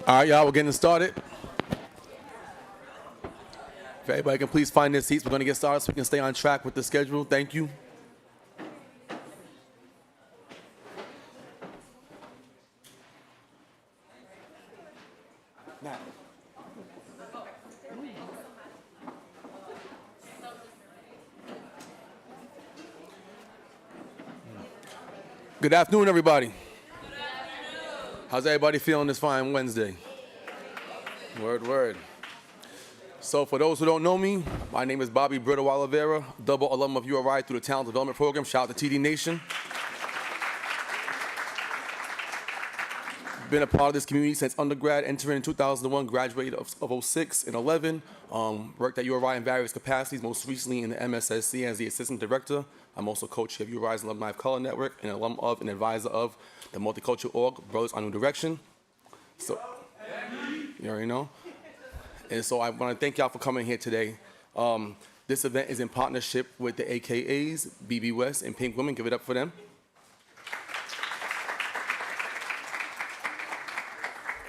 All right, y'all, we're getting started. If everybody can please find their seats, we're going to get started so we can stay on track with the schedule. Thank you. Good afternoon, everybody. Good afternoon. How's everybody feeling this fine Wednesday? Word, word. So for those who don't know me, my name is Bobby Brito Oliveira, double alum of URI through the Talent Development Program. Shout out to TD Nation. Been a part of this community since undergrad, entering in 2001, graduated of 06 and 11. Worked at URI in various capacities, most recently in the MSSC as the Assistant Director. I'm also co-chair of URI's Alumni of Color Network and alum of and advisor of the multicultural org, Brothers on New Direction. So, you already know. And so I want to thank y'all for coming here today. This event is in partnership with the AKAs, BB West, and Pink Women. Give it up for them.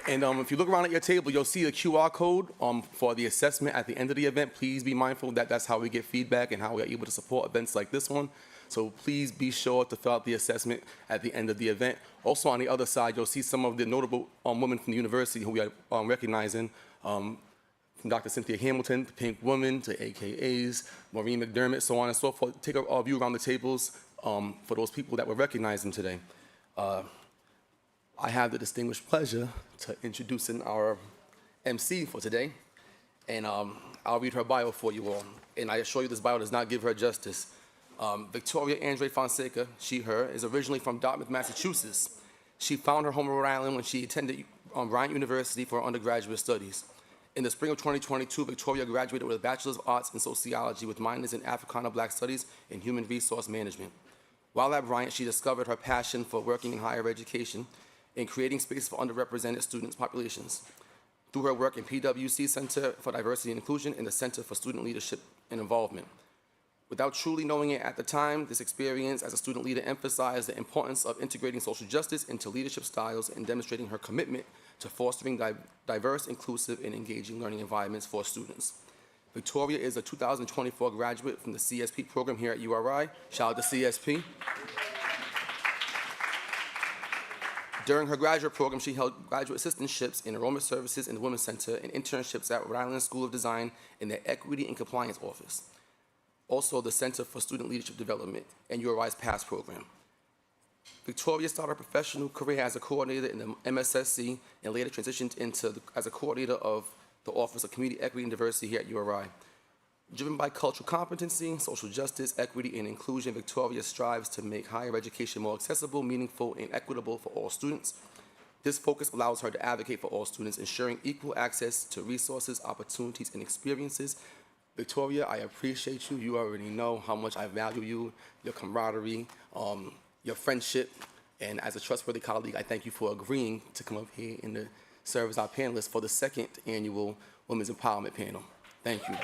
And if you look around at your table, you'll see a QR code for the assessment at the end of the event. Please be mindful that that's how we get feedback and how we are able to support events like this one. So please be sure to fill out the assessment at the end of the event. Also on the other side, you'll see some of the notable women from the university who we are recognizing, from Dr. Cynthia Hamilton, to Pink Woman, to AKAs, Maureen McDermott, so on and so forth. Take a view around the tables for those people that were recognizing today. I have the distinguished pleasure to introducing our MC for today, and I'll read her bio for you all. And I assure you this bio does not give her justice. Victoria Andre Fonseca, she, her, is originally from Dartmouth, Massachusetts. She found her home in Rhode Island when she attended Bryant University for her undergraduate studies. In the spring of 2022, Victoria graduated with a Bachelor's of Arts in Sociology with minors in Africana Black Studies and Human Resource Management. While at Bryant, she discovered her passion for working in higher education and creating space for underrepresented students' populations through her work in PwC Center for Diversity and Inclusion and the Center for Student Leadership and Involvement. Without truly knowing it at the time, this experience as a student leader emphasized the importance of integrating social justice into leadership styles and demonstrating her commitment to fostering diverse, inclusive, and engaging learning environments for students. Victoria is a 2024 graduate from the CSP program here at URI. Shout out to CSP. During her graduate program, she held graduate assistantships in enrollment services in the Women's Center and internships at Rhode Island School of Design in the Equity and Compliance Office. Also, the Center for Student Leadership Development and URI's PASS program. Victoria started her professional career as a coordinator in the MSSC and later transitioned as a coordinator of the Office of Community Equity and Diversity here at URI. Driven by cultural competency, social justice, equity, and inclusion, Victoria strives to make higher education more accessible, meaningful, and equitable for all students. This focus allows her to advocate for all students, ensuring equal access to resources, opportunities, and experiences. Victoria, I appreciate you. You already know how much I value you, your camaraderie, your friendship, and as a trustworthy colleague, I thank you for agreeing to come up here and to serve as our panelist for the second annual Women's Empowerment Panel. Thank you.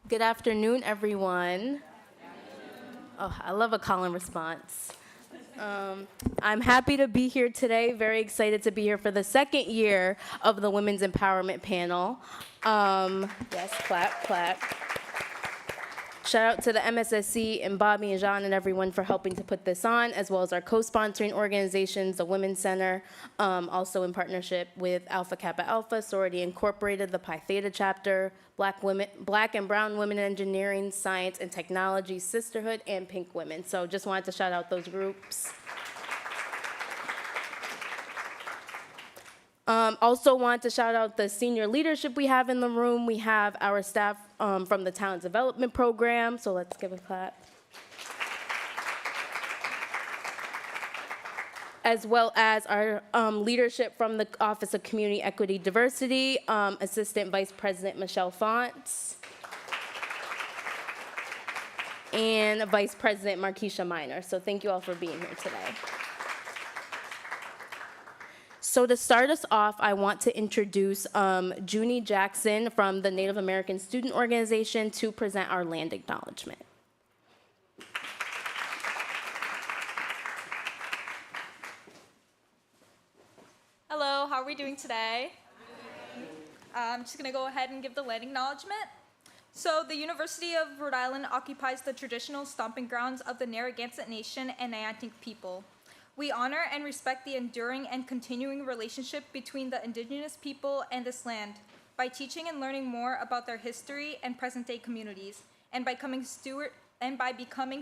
Good afternoon, everyone. Oh, I love a call and response. I'm happy to be here today, very excited to be here for the second year of the Women's Empowerment Panel. Yes, clap, clap. Shout out to the MSSC and Bobby and Jean and everyone for helping to put this on, as well as our co-sponsoring organizations, the Women's Center, also in partnership with Alpha Kappa Alpha, Sorority Incorporated, the Pi Theta chapter, Black and Brown Women in Engineering, Science and Technology, Sisterhood, and Pink Women. So just wanted to shout out those groups. Also want to shout out the senior leadership we have in the room. We have our staff from the Talent Development Program, so let's give a clap. As well as our leadership from the Office of Community Equity Diversity, Assistant Vice President Michelle Fonts, and Vice President Markeisha Minor. So thank you all for being here today. So to start us off, I want to introduce Junie Jackson from the Native American Student Organization to present our land acknowledgement. Hello, how are we doing today? I'm just gonna go ahead and give the land acknowledgement. So the University of Rhode Island occupies the traditional stomping grounds of the Narragansett Nation and Nyatik people. We honor and respect the enduring and continuing relationship between the indigenous people and this land by teaching and learning more about their history and present-day communities, and by becoming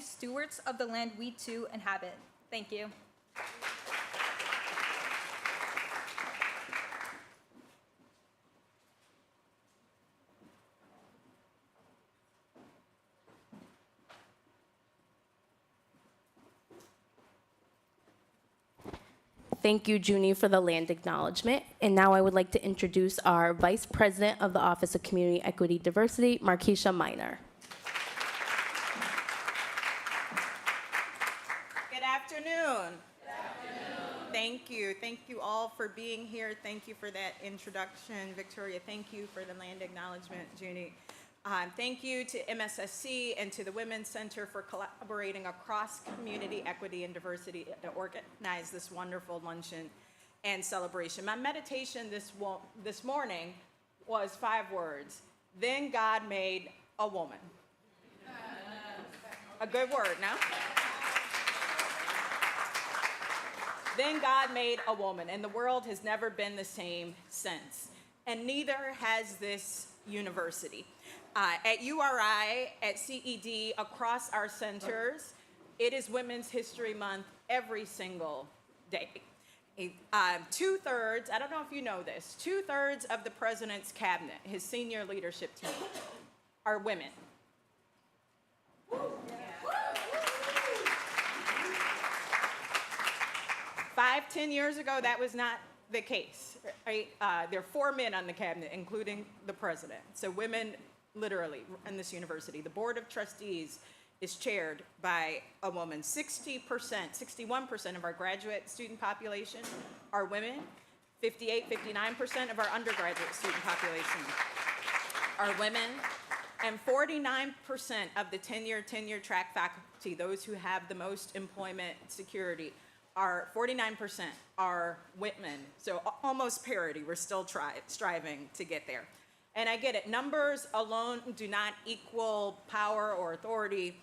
stewards of the land we too inhabit. Thank you. Thank you, Junie, for the land acknowledgement. And now I would like to introduce our Vice President of the Office of Community Equity Diversity, Markeisha Miner. Good afternoon. Good afternoon. Thank you. Thank you all for being here. Thank you for that introduction, Victoria. Thank you for the land acknowledgement, Junie. Thank you to MSSC and to the Women's Center for collaborating across community equity and diversity to organize this wonderful luncheon and celebration. My meditation this morning was 5 words. Then God made a woman. A good word, no? Then God made a woman, and the world has never been the same since. And neither has this university. At URI, at CED, across our centers, it is Women's History Month every single day. 2/3, I don't know if you know this, 2/3 of the president's cabinet, his senior leadership team, are women. 5-10 years ago, that was not the case. Right? There are 4 men on the cabinet, including the president. So women, literally, in this university. The Board of Trustees is chaired by a woman. 61% of our graduate student population are women. 59% of our undergraduate student population are women. And 49% of the tenure track faculty, those who have the most employment security, 49% are women. So almost parity. We're still striving to get there. And I get it. Numbers alone do not equal power or authority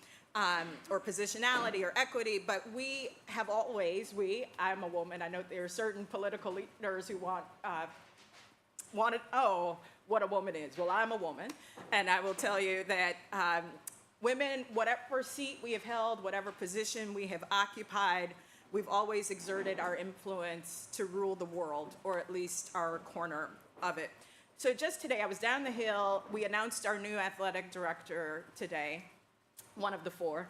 or positionality or equity, but we have always, I'm a woman, I know there are certain political leaders who want to know what a woman is. Well, I'm a woman, and I will tell you that women, whatever seat we have held, whatever position we have occupied, we've always exerted our influence to rule the world, or at least our corner of it. So just today, I was down the hill. We announced our new athletic director today, one of the 4.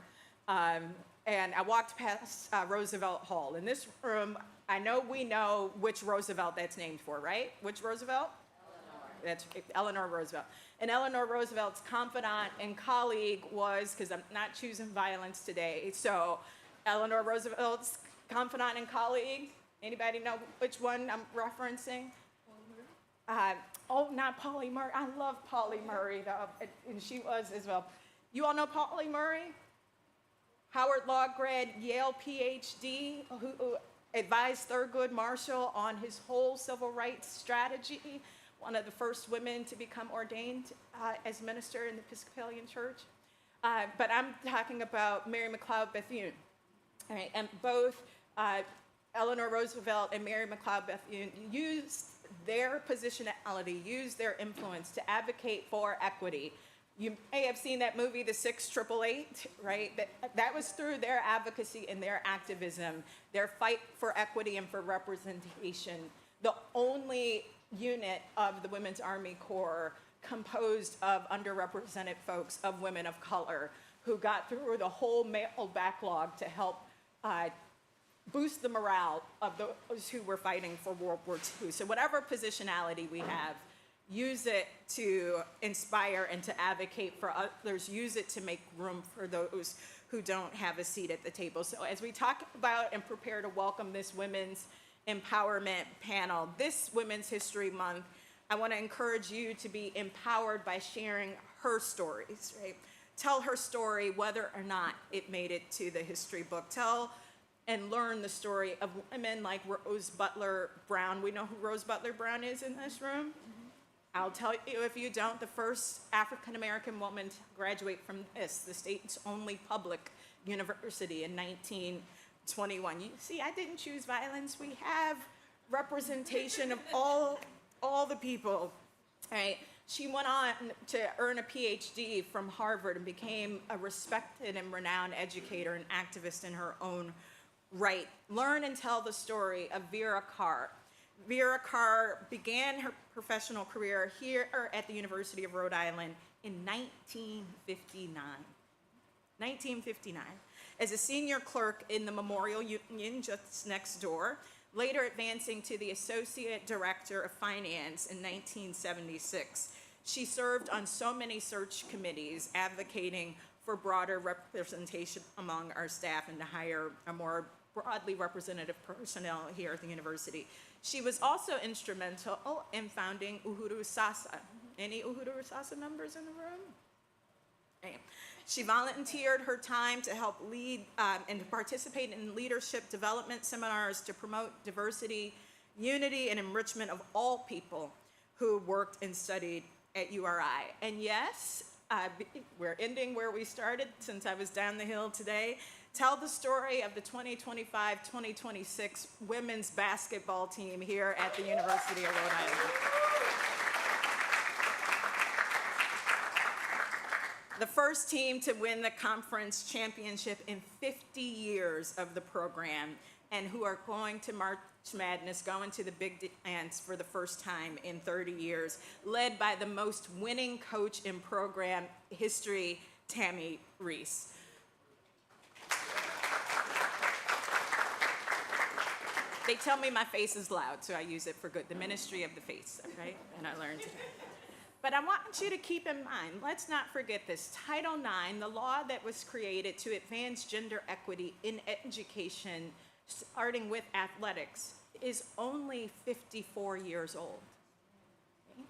And I walked past Roosevelt Hall. In this room, I know we know which Roosevelt that's named for, right? Which Roosevelt? Eleanor. That's Eleanor Roosevelt. And Eleanor Roosevelt's confidant and colleague was, because I'm not choosing violence today, so Eleanor Roosevelt's confidant and colleague, anybody know which one I'm referencing? Not Polly Murray. I love Polly Murray, though, and she was as well. You all know Polly Murray? Howard Law grad, Yale PhD, who advised Thurgood Marshall on his whole civil rights strategy, one of the first women to become ordained as minister in the Episcopalian Church. But I'm talking about Mary McLeod Bethune. All right, and both Eleanor Roosevelt and Mary McLeod Bethune used their positionality, used their influence to advocate for equity. You may have seen that movie, The 688, right? That was through their advocacy and their activism, their fight for equity and for representation. The only unit of the Women's Army Corps composed of underrepresented folks, of women of color, who got through the whole male backlog to help boost the morale of those who were fighting for World War II. So whatever positionality we have, use it to inspire and to advocate for others. Use it to make room for those who don't have a seat at the table. So as we talk about and prepare to welcome this Women's empowerment panel. This Women's History Month, I want to encourage you to be empowered by sharing her stories, right? Tell her story whether or not it made it to the history book. Tell and learn the story of women like Rose Butler Brown. We know who Rose Butler Brown is in this room? I'll tell you if you don't, the first African-American woman to graduate from this, the state's only public university in 1921. You see, I didn't choose violence. We have representation of all the people, right? She went on to earn a PhD from Harvard and became a respected and renowned educator and activist in her own right. Learn and tell the story of Vera Carr. Vera Carr began her professional career here at the University of Rhode Island in 1959. 1959, as a senior clerk in the Memorial Union just next door, later advancing to the Associate Director of Finance in 1976. She served on so many search committees advocating for broader representation among our staff and to hire a more broadly representative personnel here at the university. She was also instrumental in founding Uhuru Sasa. Any Uhuru Sasa members in the room? Okay. She volunteered her time to help lead and to participate in leadership development seminars to promote diversity, unity, and enrichment of all people who worked and studied at URI. And yes, we're ending where we started since I was down the hill today. Tell the story of the 2025-2026 women's basketball team here at the University of Rhode Island. The first team to win the conference championship in 50 years of the program, and who are going to March Madness, going to the Big Dance for the first time in 30 years, led by the most winning coach in program history, Tammy Reese. They tell me my face is loud, so I use it for good. The ministry of the face, right? And I learned today. But I want you to keep in mind, let's not forget this. Title IX, the law that was created to advance gender equity in education, starting with athletics, is only 54 years old. Okay?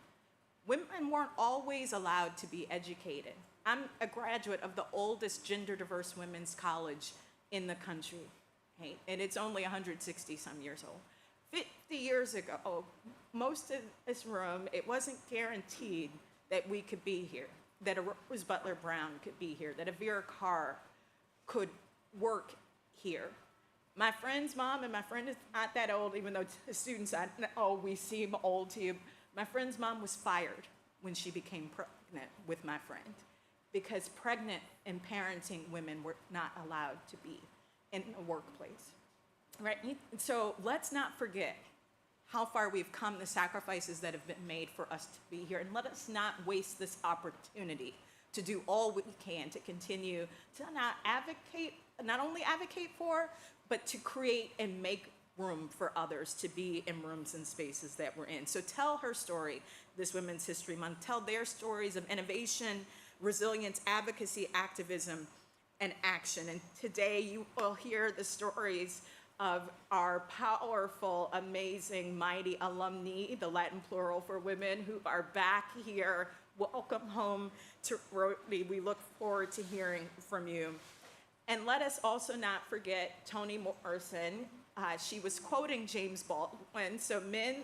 Women weren't always allowed to be educated. I'm a graduate of the oldest gender-diverse women's college in the country. Okay, and it's only 160 some years old. 50 years ago, most of this room, it wasn't guaranteed that we could be here, that a Rose Butler Brown could be here, that a Vera Carr could work here. My friend's mom, and my friend is not that old, even though the students, we seem old to you. My friend's mom was fired when she became pregnant with my friend, because pregnant and parenting women were not allowed to be in the workplace, right? So let's not forget how far we've come, the sacrifices that have been made for us to be here, and let us not waste this opportunity to do all we can to continue to not only advocate for, but to create and make room for others to be in rooms and spaces that we're in. So tell her story this Women's History Month. Tell their stories of innovation, resilience, advocacy, activism, and action. And today you will hear the stories of our powerful, amazing, mighty alumni, the Latin plural for women, who are back here. Welcome home to Rotary. We look forward to hearing from you. And let us also not forget Toni Morrison. She was quoting James Baldwin. So men,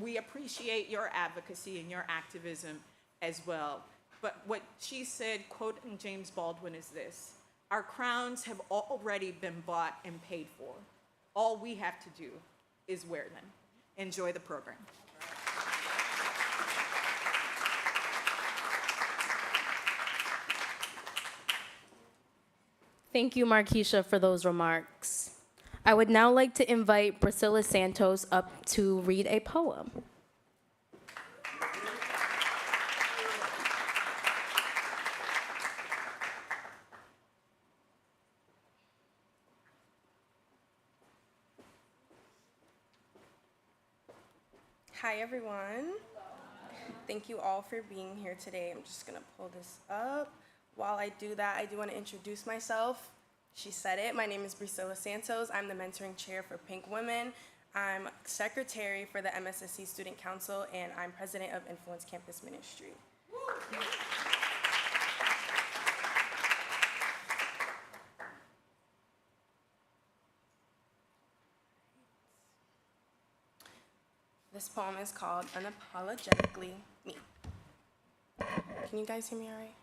we appreciate your advocacy and your activism as well. But what she said, quoting James Baldwin, is this: our crowns have already been bought and paid for. All we have to do is wear them. Enjoy the program. Thank you, Markeisha, for those remarks. I would now like to invite Priscilla Santos up to read a poem. Hi, everyone. Thank you all for being here today. I'm just gonna pull this up. While I do that, I do want to introduce myself. She said it. My name is Priscilla Santos. I'm the mentoring chair for Pink Women. I'm secretary for the MSSC Student Council, and I'm president of Influence Campus Ministry. This poem is called Unapologetically Me. Can you guys hear me all right?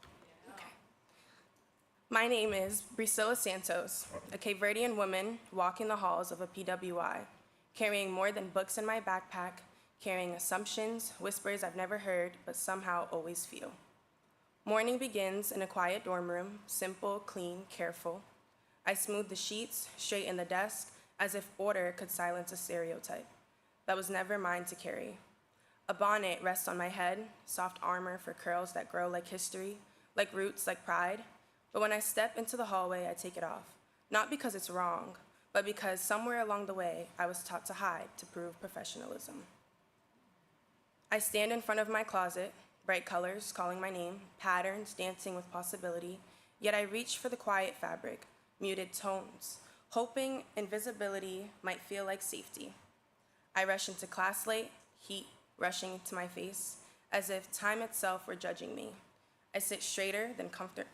Okay. My name is Priscilla Santos, a Cape Verdean woman walking the halls of a PWI, carrying more than books in my backpack, carrying assumptions, whispers I've never heard, but somehow always feel. Morning begins in a quiet dorm room, simple, clean, careful. I smooth the sheets, straighten the desk, as if order could silence a stereotype that was never mine to carry. A bonnet rests on my head, soft armor for curls that grow like history, like roots, like pride. But when I step into the hallway, I take it off, not because it's wrong, but because somewhere along the way, I was taught to hide to prove professionalism. I stand in front of my closet, bright colors calling my name, patterns dancing with possibility, yet I reach for the quiet fabric, muted tones, hoping invisibility might feel like safety. I rush into class late, heat rushing to my face, as if time itself were judging me. I sit straighter than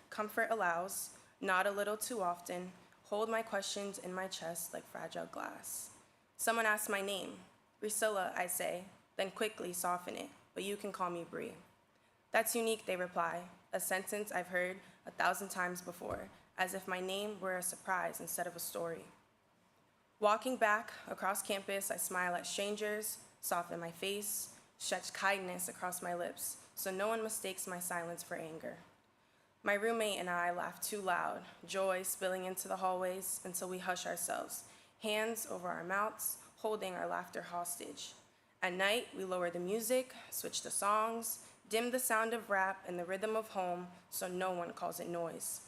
comfort allows, nod a little too often, hold my questions in my chest like fragile glass. Someone asks my name. Priscilla, I say, then quickly soften it, but you can call me Bree. That's unique, they reply, a sentence I've heard 1,000 times before, as if my name were a surprise instead of a story. Walking back across campus, I smile at strangers, soften my face, stretch kindness across my lips, so no one mistakes my silence for anger. My roommate and I laugh too loud, joy spilling into the hallways until we hush ourselves, hands over our mouths, holding our laughter hostage. At night, we lower the music, switch the songs, dim the sound of rap and the rhythm of home so no one calls it noise.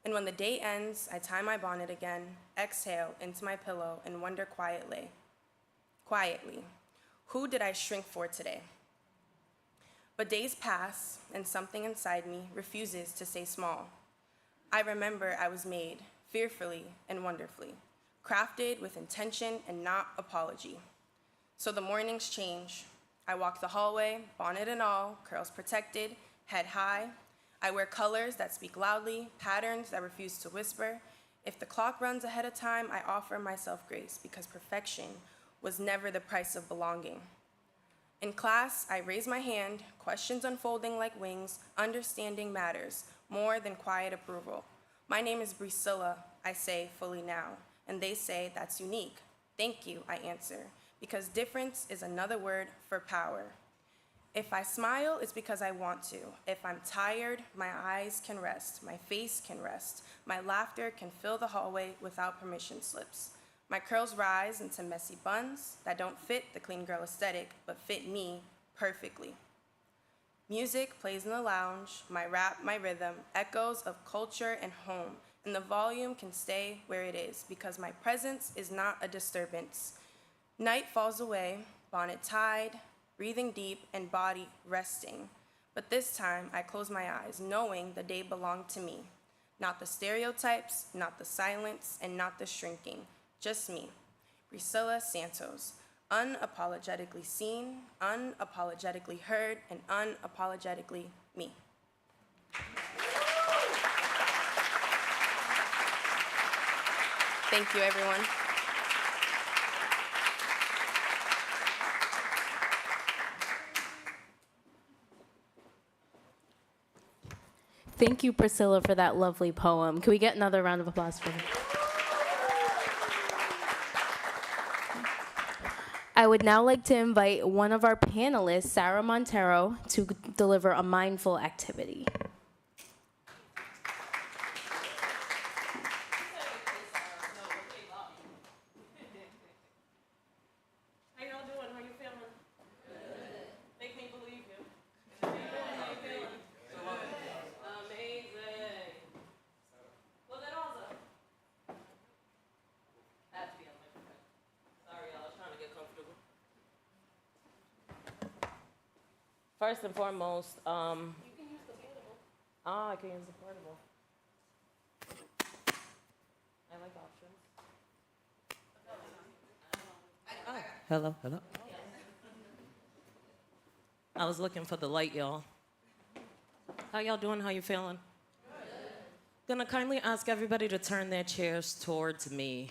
And when the day ends, I tie my bonnet again, exhale into my pillow, and wonder quietly, who did I shrink for today? But days pass, and something inside me refuses to stay small. I remember I was made, fearfully and wonderfully, crafted with intention and not apology. So the mornings change. I walk the hallway, bonnet and all, curls protected, head high. I wear colors that speak loudly, patterns that refuse to whisper. If the clock runs ahead of time, I offer myself grace because perfection was never the price of belonging. In class, I raise my hand, questions unfolding like wings, understanding matters more than quiet approval. My name is Priscilla, I say fully now, and they say that's unique. Thank you, I answer, because difference is another word for power. If I smile, it's because I want to. If I'm tired, my eyes can rest, my face can rest, my laughter can fill the hallway without permission slips. My curls rise into messy buns that don't fit the clean girl aesthetic, but fit me perfectly. Music plays in the lounge, my rap, my rhythm, echoes of culture and home, and the volume can stay where it is because my presence is not a disturbance. Night falls away, bonnet tied, breathing deep and body resting. But this time I close my eyes, knowing the day belonged to me. Not the stereotypes, not the silence, and not the shrinking. Just me, Priscilla Santos, unapologetically seen, unapologetically heard, and unapologetically me. Thank you, everyone. Thank you, Priscilla, for that lovely poem. Can we get another round of applause for her? I would now like to invite one of our panelists, Sarah Montero, to deliver a mindful activity. How y'all doing? How you feeling? Good. Make me believe you. How you feeling? Amazing. Well, then also. I have to be on my friend. Sorry, y'all. I was trying to get comfortable. First and foremost, you can use the portable. I can use the portable. I like options. Hello, hello. I was looking for the light, y'all. How y'all doing? How you feeling? Gonna kindly ask everybody to turn their chairs towards me.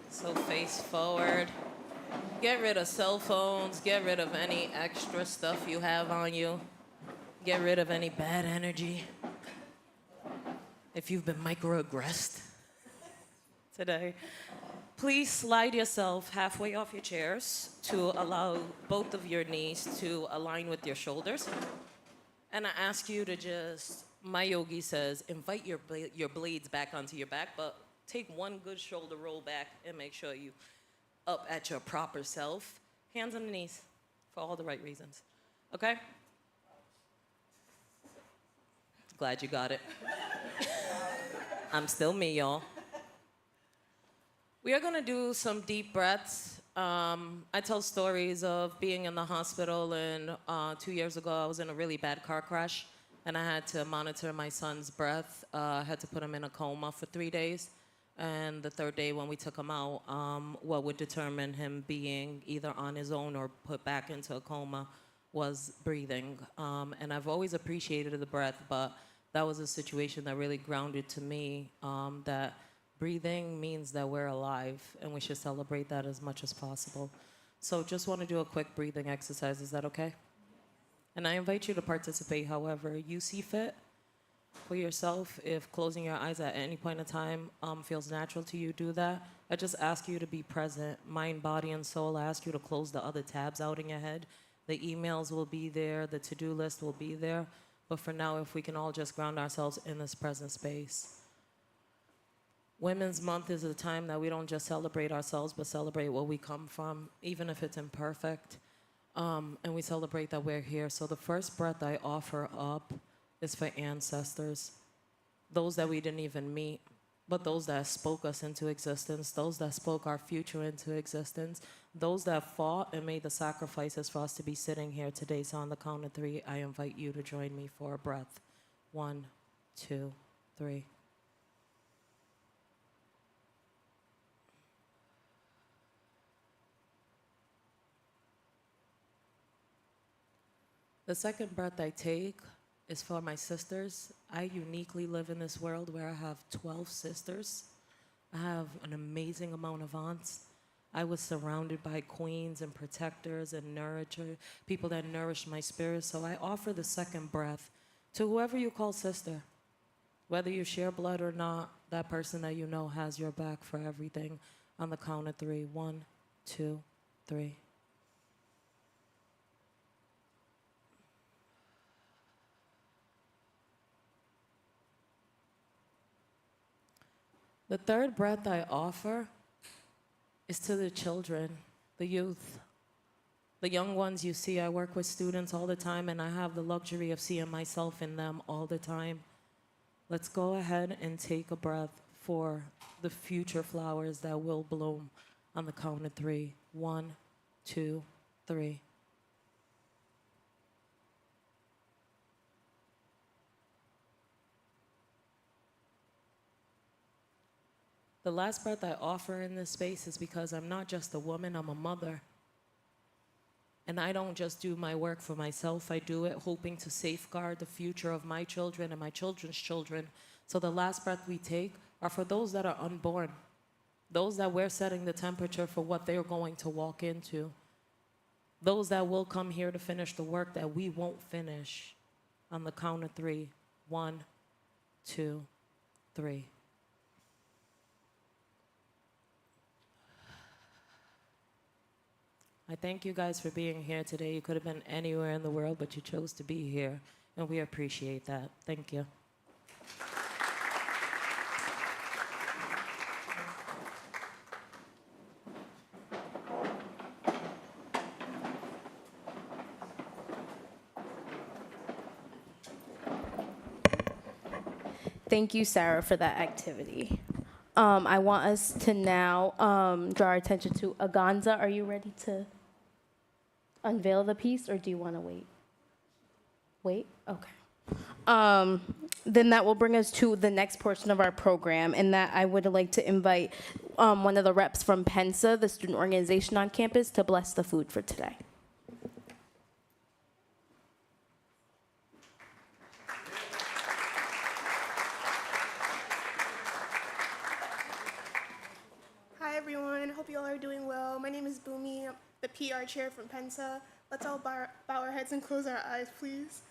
So face forward. Get rid of cell phones. Get rid of any extra stuff you have on you. Get rid of any bad energy. If you've been microaggressed today, please slide yourself halfway off your chairs to allow both of your knees to align with your shoulders. And I ask you to just, my yogi says, invite your blades back onto your back, but take one good shoulder roll back and make sure you up at your proper self. Hands on the knees for all the right reasons. Okay? Glad you got it. I'm still me, y'all. We are gonna do some deep breaths. I tell stories of being in the hospital, and 2 years ago I was in a really bad car crash, and I had to monitor my son's breath. I had to put him in a coma for 3 days, and the third day when we took him out, what would determine him being either on his own or put back into a coma was breathing. And I've always appreciated the breath, but that was a situation that really grounded to me that breathing means that we're alive, and we should celebrate that as much as possible. So just want to do a quick breathing exercise. Is that okay? And I invite you to participate however you see fit for yourself. If closing your eyes at any point in time feels natural to you, do that. I just ask you to be present, mind, body, and soul. I ask you to close the other tabs out in your head. The emails will be there. The to-do list will be there. But for now, if we can all just ground ourselves in this present space. Women's Month is a time that we don't just celebrate ourselves, but celebrate where we come from, even if it's imperfect. And we celebrate that we're here. So the first breath I offer up is for ancestors, those that we didn't even meet, but those that spoke us into existence, those that spoke our future into existence, those that fought and made the sacrifices for us to be sitting here today. So on the count of 3, I invite you to join me for a breath. 1, 2, 3. The second breath I take is for my sisters. I uniquely live in this world where I have 12 sisters. I have an amazing amount of aunts. I was surrounded by queens and protectors and people that nourished my spirit. So I offer the second breath to whoever you call sister. Whether you share blood or not, that person that you know has your back for everything. On the count of 3. 1, 2, 3. The third breath I offer is to the children, the youth, the young ones you see. I work with students all the time, and I have the luxury of seeing myself in them all the time. Let's go ahead and take a breath for the future flowers that will bloom on the count of 3. 1, 2, 3. The last breath I offer in this space is because I'm not just a woman, I'm a mother. And I don't just do my work for myself, I do it hoping to safeguard the future of my children and my children's children. So the last breath we take are for those that are unborn, those that we're setting the temperature for what they're going to walk into, those that will come here to finish the work that we won't finish. On the count of 3. 1, 2, 3. I thank you guys for being here today. You could have been anywhere in the world, but you chose to be here, and we appreciate that. Thank you. Thank you, Sarah, for that activity. I want us to now draw our attention to AGONZA. Are you ready to unveil the piece, or do you want to wait? Wait? Okay. Then that will bring us to the next portion of our program, and that I would like to invite one of the reps from PENSA, the student organization on campus, to bless the food for today. Hi everyone, hope you all are doing well. My name is Boomy, I'm the PR chair from Pensa. Let's all bow our heads and close our eyes, please.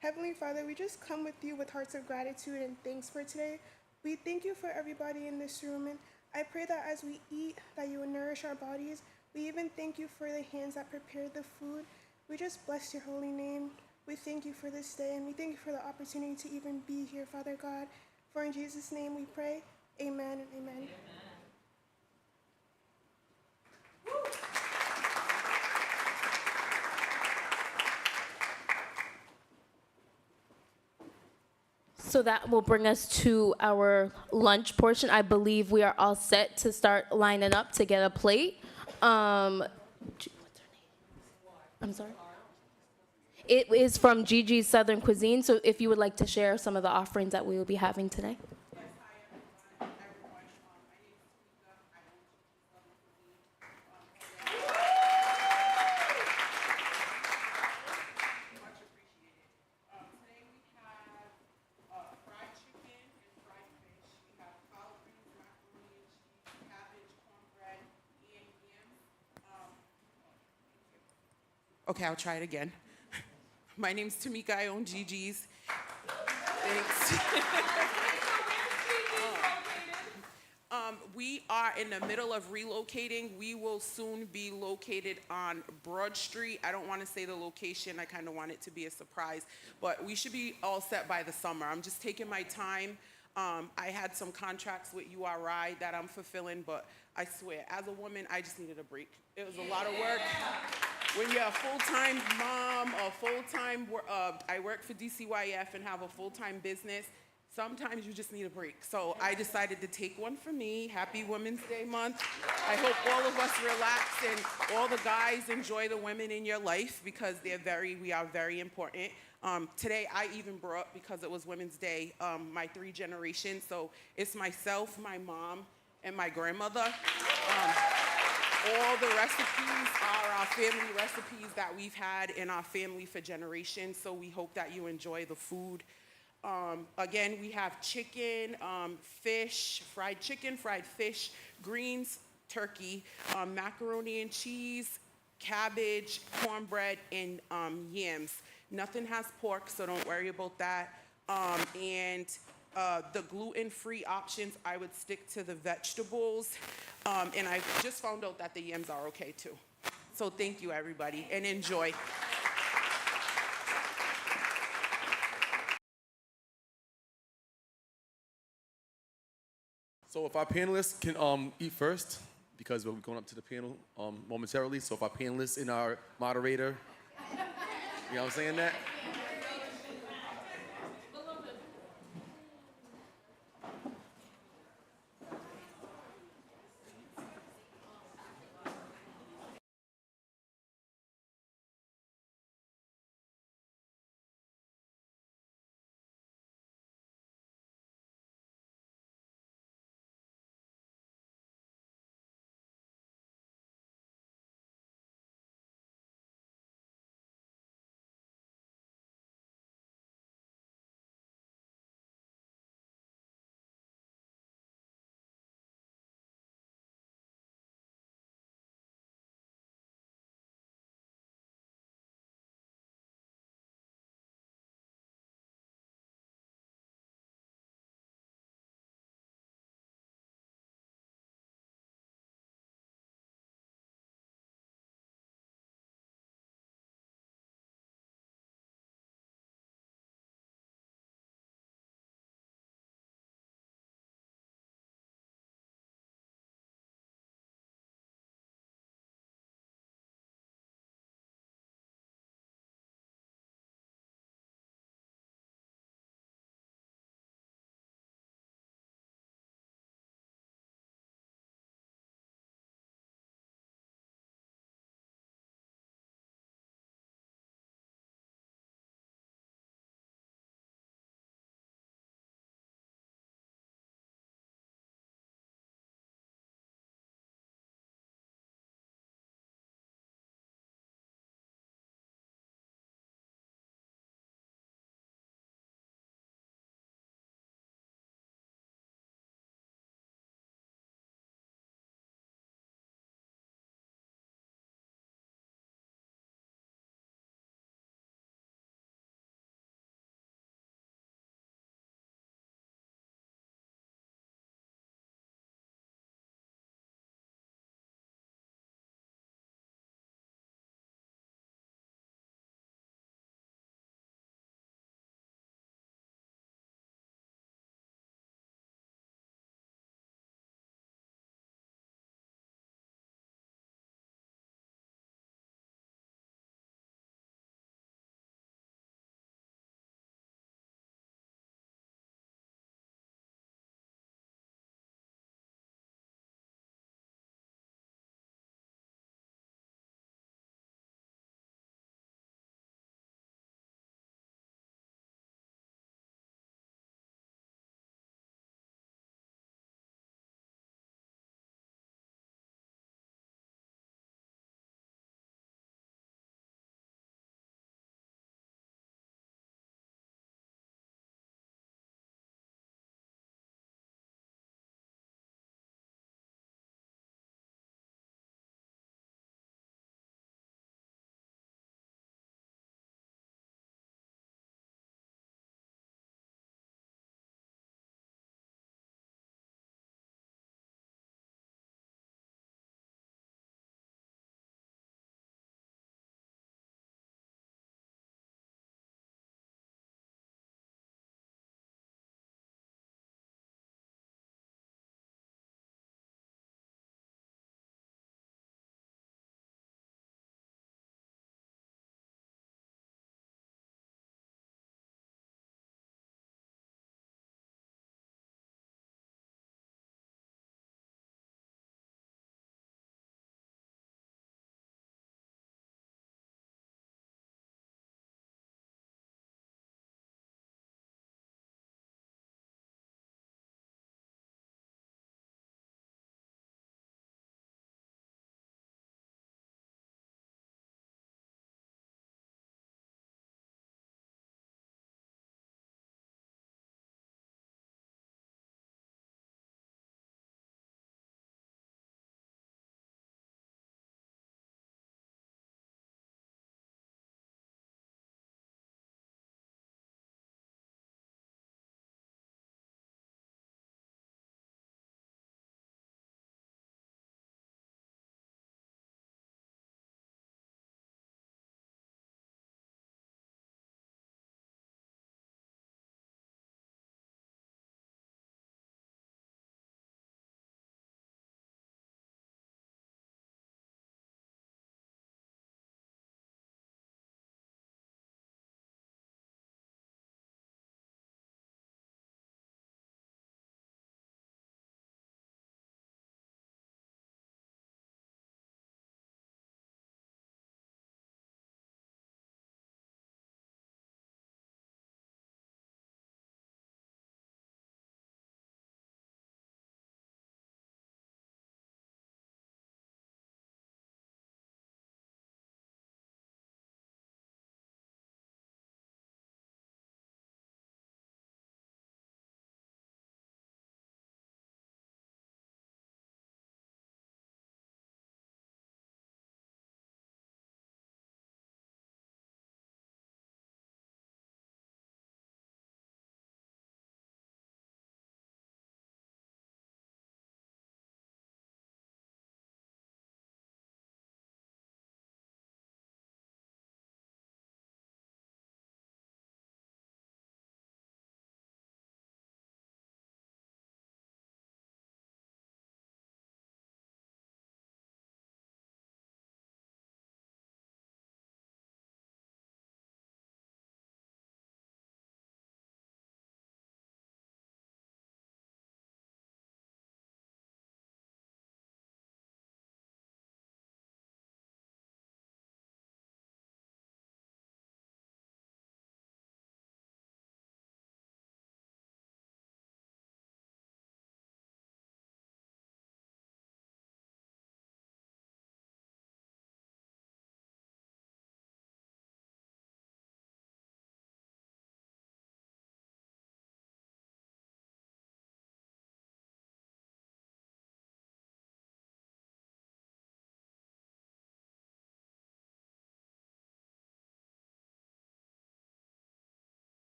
Heavenly Father, we just come with you with hearts of gratitude and thanks for today. We thank you for everybody in this room, and I pray that as we eat, that you will nourish our bodies. We even thank you for the hands that prepared the food. We just bless your holy name. We thank you for this day, and we thank you for the opportunity to even be here, Father God. For in Jesus' name we pray, amen and amen. So that will bring us to our lunch portion. I believe we are all set to start lining up to get a plate. What's her name? I'm sorry? It is from Gigi's Southern Cuisine, so if you would like to share some of the offerings that we will be having today. Okay, I'll try it again. My name's Tamika. I own Gigi's. Thanks. We are in the middle of relocating. We will soon be located on Broad Street. I don't want to say the location. I kind of want it to be a surprise. But we should be all set by the summer. I'm just taking my time. I had some contracts with URI that I'm fulfilling, but I swear, as a woman, I just needed a break. It was a lot of work. When you're a full-time mom, I work for DCYF and have a full-time business, sometimes you just need a break. So I decided to take one for me. Happy Women's Day month. I hope all of us relax and all the guys enjoy the women in your life because we are very important. Today I even brought, because it was Women's Day, my 3 generations. So it's myself, my mom, and my grandmother. All the recipes are our family recipes that we've had in our family for generations, so we hope that you enjoy the food. Again, we have chicken, fish, fried chicken, fried fish, greens, turkey, macaroni and cheese, cabbage, cornbread, and yams. Nothing has pork, so don't worry about that. The gluten-free options, I would stick to the vegetables. And I just found out that the yams are okay too. So thank you, everybody, and enjoy. So if our panelists can eat first, because we'll be going up to the panel momentarily. So if our panelists and our moderator, you know what I'm saying that?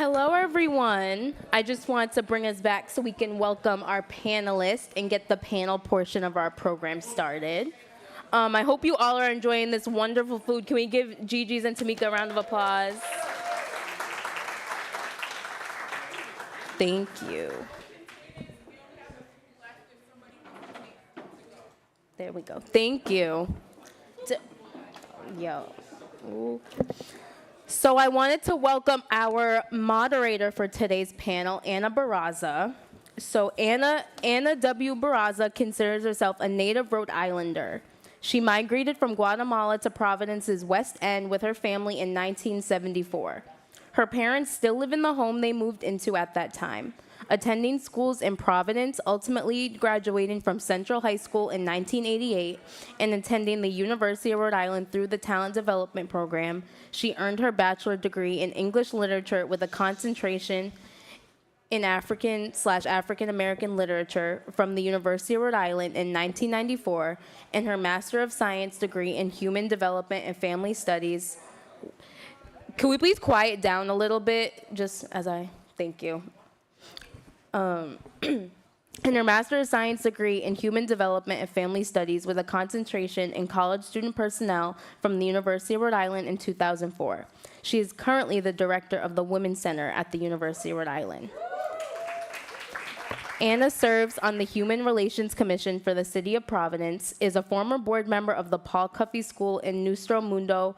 Hello, everyone. I just want to bring us back so we can welcome our panelists and get the panel portion of our program started. I hope you all are enjoying this wonderful food. Can we give Gigi's and Tamika a round of applause? Thank you. There we go. Thank you. Yo. Ooh. So I wanted to welcome our moderator for today's panel, Anna Barraza. So Anna W. Barraza considers herself a native Rhode Islander. She migrated from Guatemala to Providence's West End with her family in 1974. Her parents still live in the home they moved into at that time, attending schools in Providence, ultimately graduating from Central High School in 1988 and attending the University of Rhode Island through the Talent Development Program. She earned her bachelor's degree in English literature with a concentration in African American literature from the University of Rhode Island in 1994 and her Master of Science degree in Human Development and Family Studies. Can we please quiet down a little bit, thank you. And her Master of Science degree in Human Development and Family Studies with a concentration in college student personnel from the University of Rhode Island in 2004. She is currently the director of the Women's Center at the University of Rhode Island. Anna serves on the Human Relations Commission for the City of Providence, is a former board member of the Paul Cuffey School and Nostro Mundo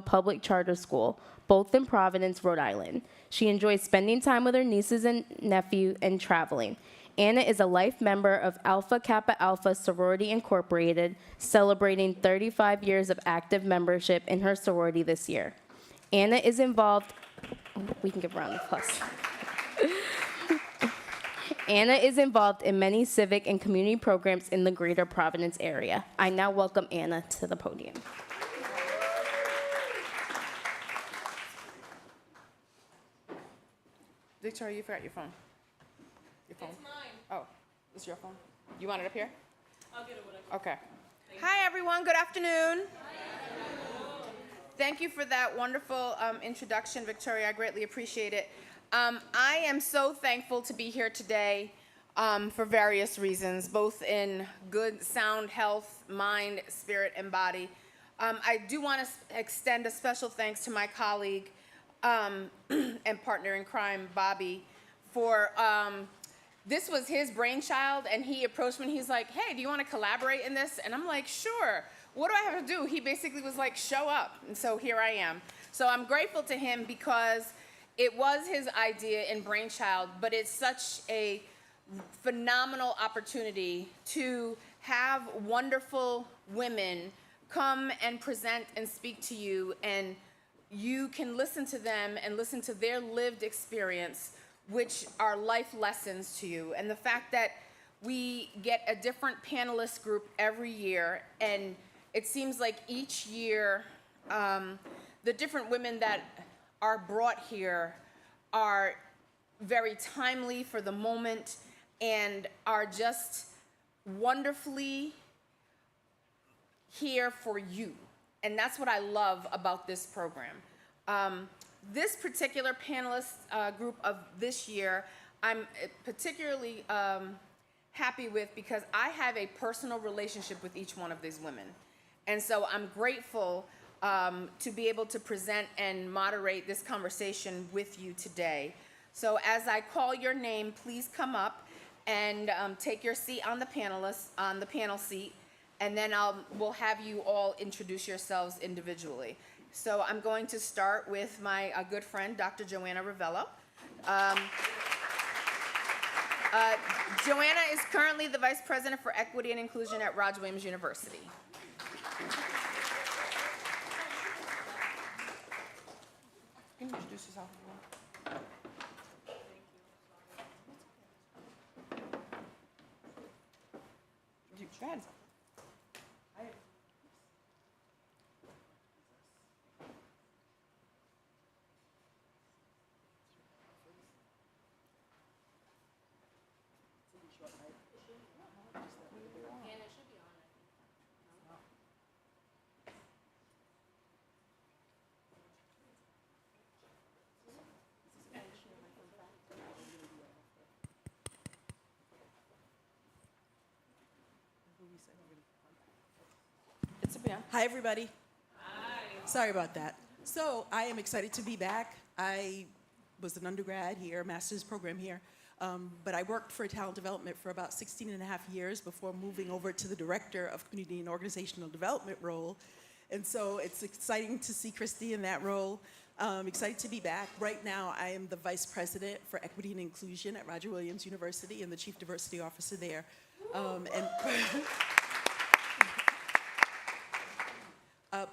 Public Charter School, both in Providence, Rhode Island. She enjoys spending time with her nieces and nephew and traveling. Anna is a life member of Alpha Kappa Alpha Sorority Incorporated, celebrating 35 years of active membership in her sorority this year. Anna is involved, we can give a round of applause. Anna is involved in many civic and community programs in the greater Providence area. I now welcome Anna to the podium. Victoria, you forgot your phone. Your phone? It's mine. Oh, it's your phone? You want it up here? I'll get it whatever. Okay. Hi, everyone. Good afternoon. Thank you for that wonderful introduction, Victoria. I greatly appreciate it. I am so thankful to be here today for various reasons, both in good, sound health, mind, spirit, and body. I do want to extend a special thanks to my colleague and partner in crime, Bobby, for this was his brainchild, and he approached me and he's like, hey, do you want to collaborate in this? And I'm like, sure. What do I have to do? He basically was like, show up. And so here I am. So I'm grateful to him because it was his idea and brainchild, but it's such a phenomenal opportunity to have wonderful women come and present and speak to you, and you can listen to them and listen to their lived experience, which are life lessons to you. And the fact that we get a different panelist group every year, and it seems like each year the different women that are brought here are very timely for the moment and are just wonderfully here for you. And that's what I love about this program. This particular panelist group of this year, I'm particularly happy with because I have a personal relationship with each one of these women. And so I'm grateful to be able to present and moderate this conversation with you today. So as I call your name, please come up and take your seat on the panel seat, and then we'll have you all introduce yourselves individually. So I'm going to start with my good friend, Dr. Joanna Ravello. Joanna is currently the Vice President for Equity and Inclusion at Roger Williams University. Can you introduce yourself? Go ahead. Yeah. Hi, everybody. Hi. Sorry about that. So I am excited to be back. I was an undergrad here, master's program here, but I worked for talent development for about 16 and a half years before moving over to the director of community and organizational development role. And so it's exciting to see Christy in that role. Excited to be back. Right now, I am the vice president for equity and inclusion at Roger Williams University and the chief diversity officer there.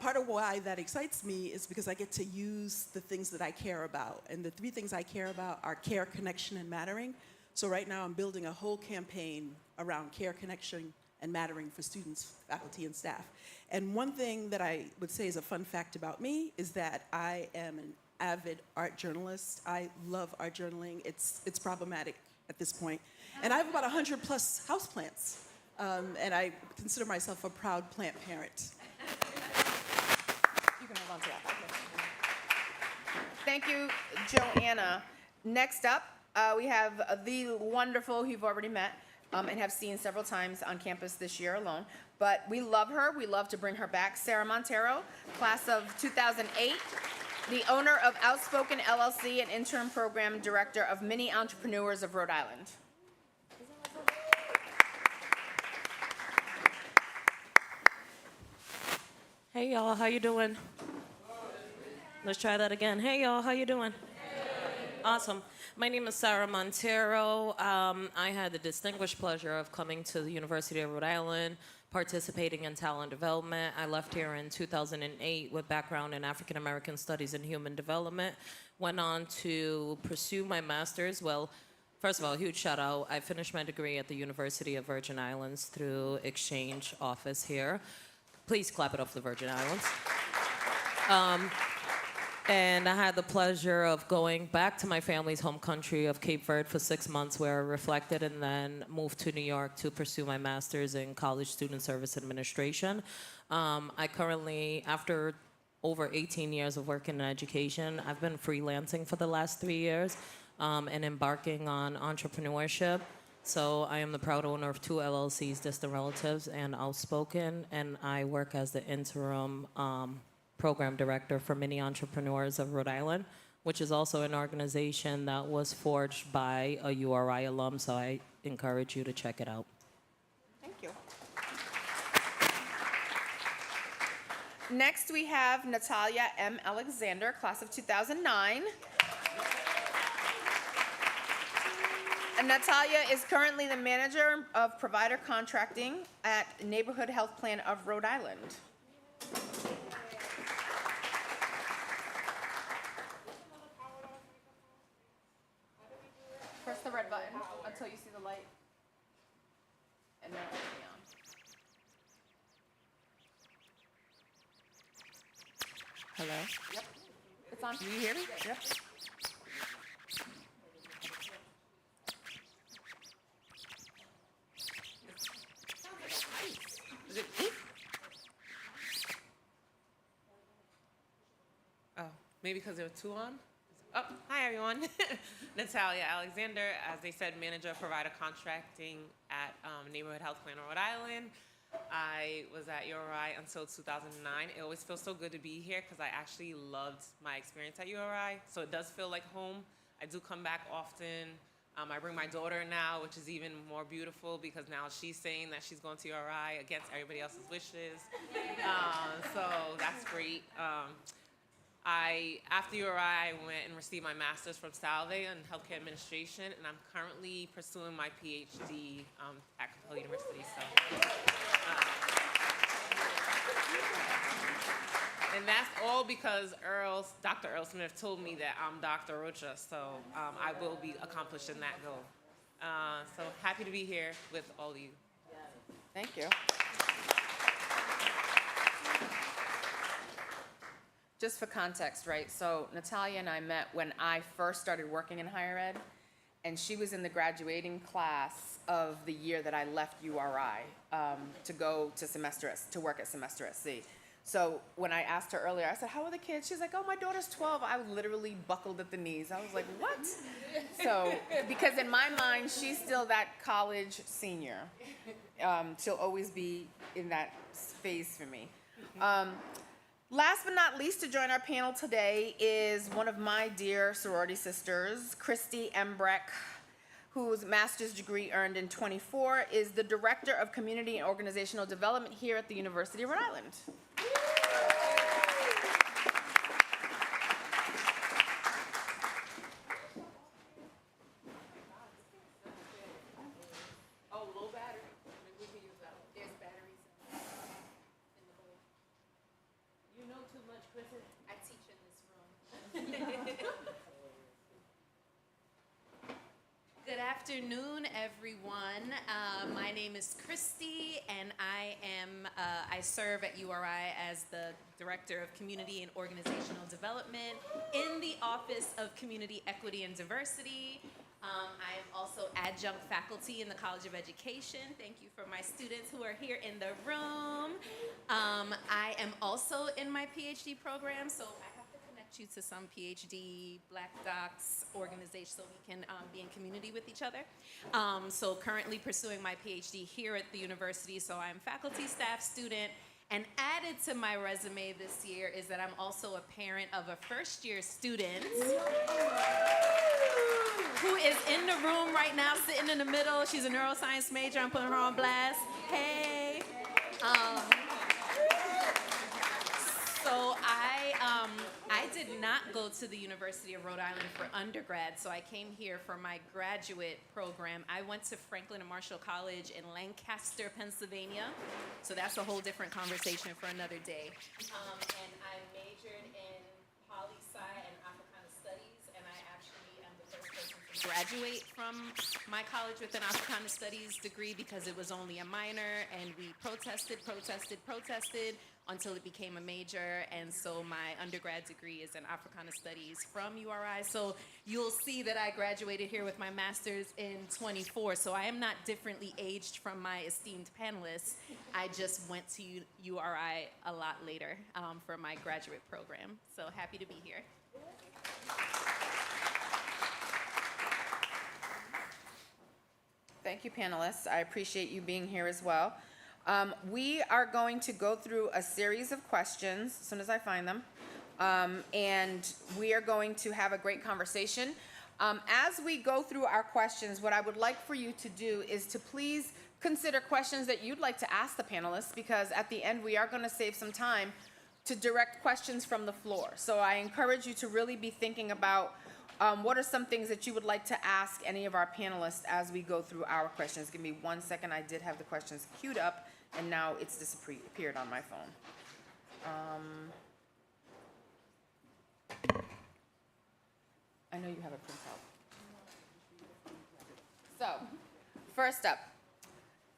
Part of why that excites me is because I get to use the things that I care about. And the three things I care about are care, connection, and mattering. So right now I'm building a whole campaign around care, connection, and mattering for students, faculty, and staff. And one thing that I would say is a fun fact about me is that I am an avid art journalist. I love art journaling. It's problematic at this point. And I have about 100 plus houseplants. And I consider myself a proud plant parent. You can hold on to that. Thank you, Joanna. Next up, we have the wonderful, who you've already met and have seen several times on campus this year alone. But we love her. We love to bring her back. Sarah Montero, class of 2008, the owner of Outspoken LLC and interim program director of Mini Entrepreneurs of Rhode Island. Hey y'all, how you doing? Let's try that again. Hey y'all, how you doing? Awesome. My name is Sarah Montero. I had the distinguished pleasure of coming to the University of Rhode Island, participating in talent development. I left here in 2008 with background in African American Studies and Human Development. Went on to pursue my master's. Well, first of all, a huge shout out. I finished my degree at the University of Virgin Islands through exchange office here. Please clap it up for the Virgin Islands. And I had the pleasure of going back to my family's home country of Cape Verde for 6 months, where I reflected, and then moved to New York to pursue my master's in college student service administration. I currently, after over 18 years of working in education, I've been freelancing for the last 3 years and embarking on entrepreneurship. So I am the proud owner of 2 LLCs, Distant Relatives and Outspoken, and I work as the interim program director for Mini Entrepreneurs of Rhode Island, which is also an organization that was forged by a URI alum, so I encourage you to check it out. Thank you. Next, we have Natalia M. Alexander, class of 2009. And Natalia is currently the manager of provider contracting at Neighborhood Health Plan of Rhode Island. Press the red button until you see the light, and then it'll be on. Hello? Yep. It's on. Do you hear me? Yep. Is it me? Oh, maybe because there were 2 on? Oh, hi everyone. Natalia Alexander, as they said, manager of provider contracting at Neighborhood Health Plan of Rhode Island. I was at URI until 2009. It always feels so good to be here because I actually loved my experience at URI. So it does feel like home. I do come back often. I bring my daughter now, which is even more beautiful because now she's saying that she's going to URI against everybody else's wishes. So that's great. After URI, I went and received my master's from Salve in healthcare administration, and I'm currently pursuing my PhD at Capella University. And that's all because Dr. Earl Smith told me that I'm Dr. Rocha, so I will be accomplishing that goal. So happy to be here with all of you. Thank you. Just for context, right? So Natalia and I met when I first started working in higher ed, and she was in the graduating class of the year that I left URI to go to work at Semester SC. So when I asked her earlier, I said, "How are the kids?" She's like, "Oh, my daughter's 12." I literally buckled at the knees. I was like, "What?" So because in my mind, she's still that college senior. She'll always be in that phase for me. Last but not least, to join our panel today is one of my dear sorority sisters, Christy Embreck, whose master's degree earned in '24 is the Director of Community and Organizational Development here at the University of Rhode Island. Oh, low battery. Maybe we can use that one. There's batteries in the bowl. You know too much, Chrissy. I teach in this room. Good afternoon, everyone. My name is Christy, and I serve at URI as the Director of Community and Organizational Development in the Office of Community Equity and Diversity. I am also adjunct faculty in the College of Education. Thank you for my students who are here in the room. I am also in my PhD program, so I have to connect you to some PhD Black Docs organization so we can be in community with each other. So currently pursuing my PhD here at the university, so I'm faculty, staff, student, and added to my resume this year is that I'm also a parent of a first-year student who is in the room right now, sitting in the middle. She's a neuroscience major. I'm putting her on blast. Hey. So I did not go to the University of Rhode Island for undergrad, so I came here for my graduate program. I went to Franklin and Marshall College in Lancaster, Pennsylvania, so that's a whole different conversation for another day. And I majored in poli-sci and Africana studies, and I actually am the first person to graduate from my college with an Africana studies degree because it was only a minor, and we protested until it became a major, and so my undergrad degree is in Africana Studies from URI. So you'll see that I graduated here with my master's in '24, so I am not differently aged from my esteemed panelists. I just went to URI a lot later for my graduate program. So happy to be here. Thank you, panelists. I appreciate you being here as well. We are going to go through a series of questions as soon as I find them, and we are going to have a great conversation. As we go through our questions, what I would like for you to do is to please consider questions that you'd like to ask the panelists, because at the end we are going to save some time to direct questions from the floor. So I encourage you to really be thinking about what are some things that you would like to ask any of our panelists as we go through our questions. Give me 1 second. I did have the questions queued up, and now it's disappeared on my phone. I know you have a printout. So, first up,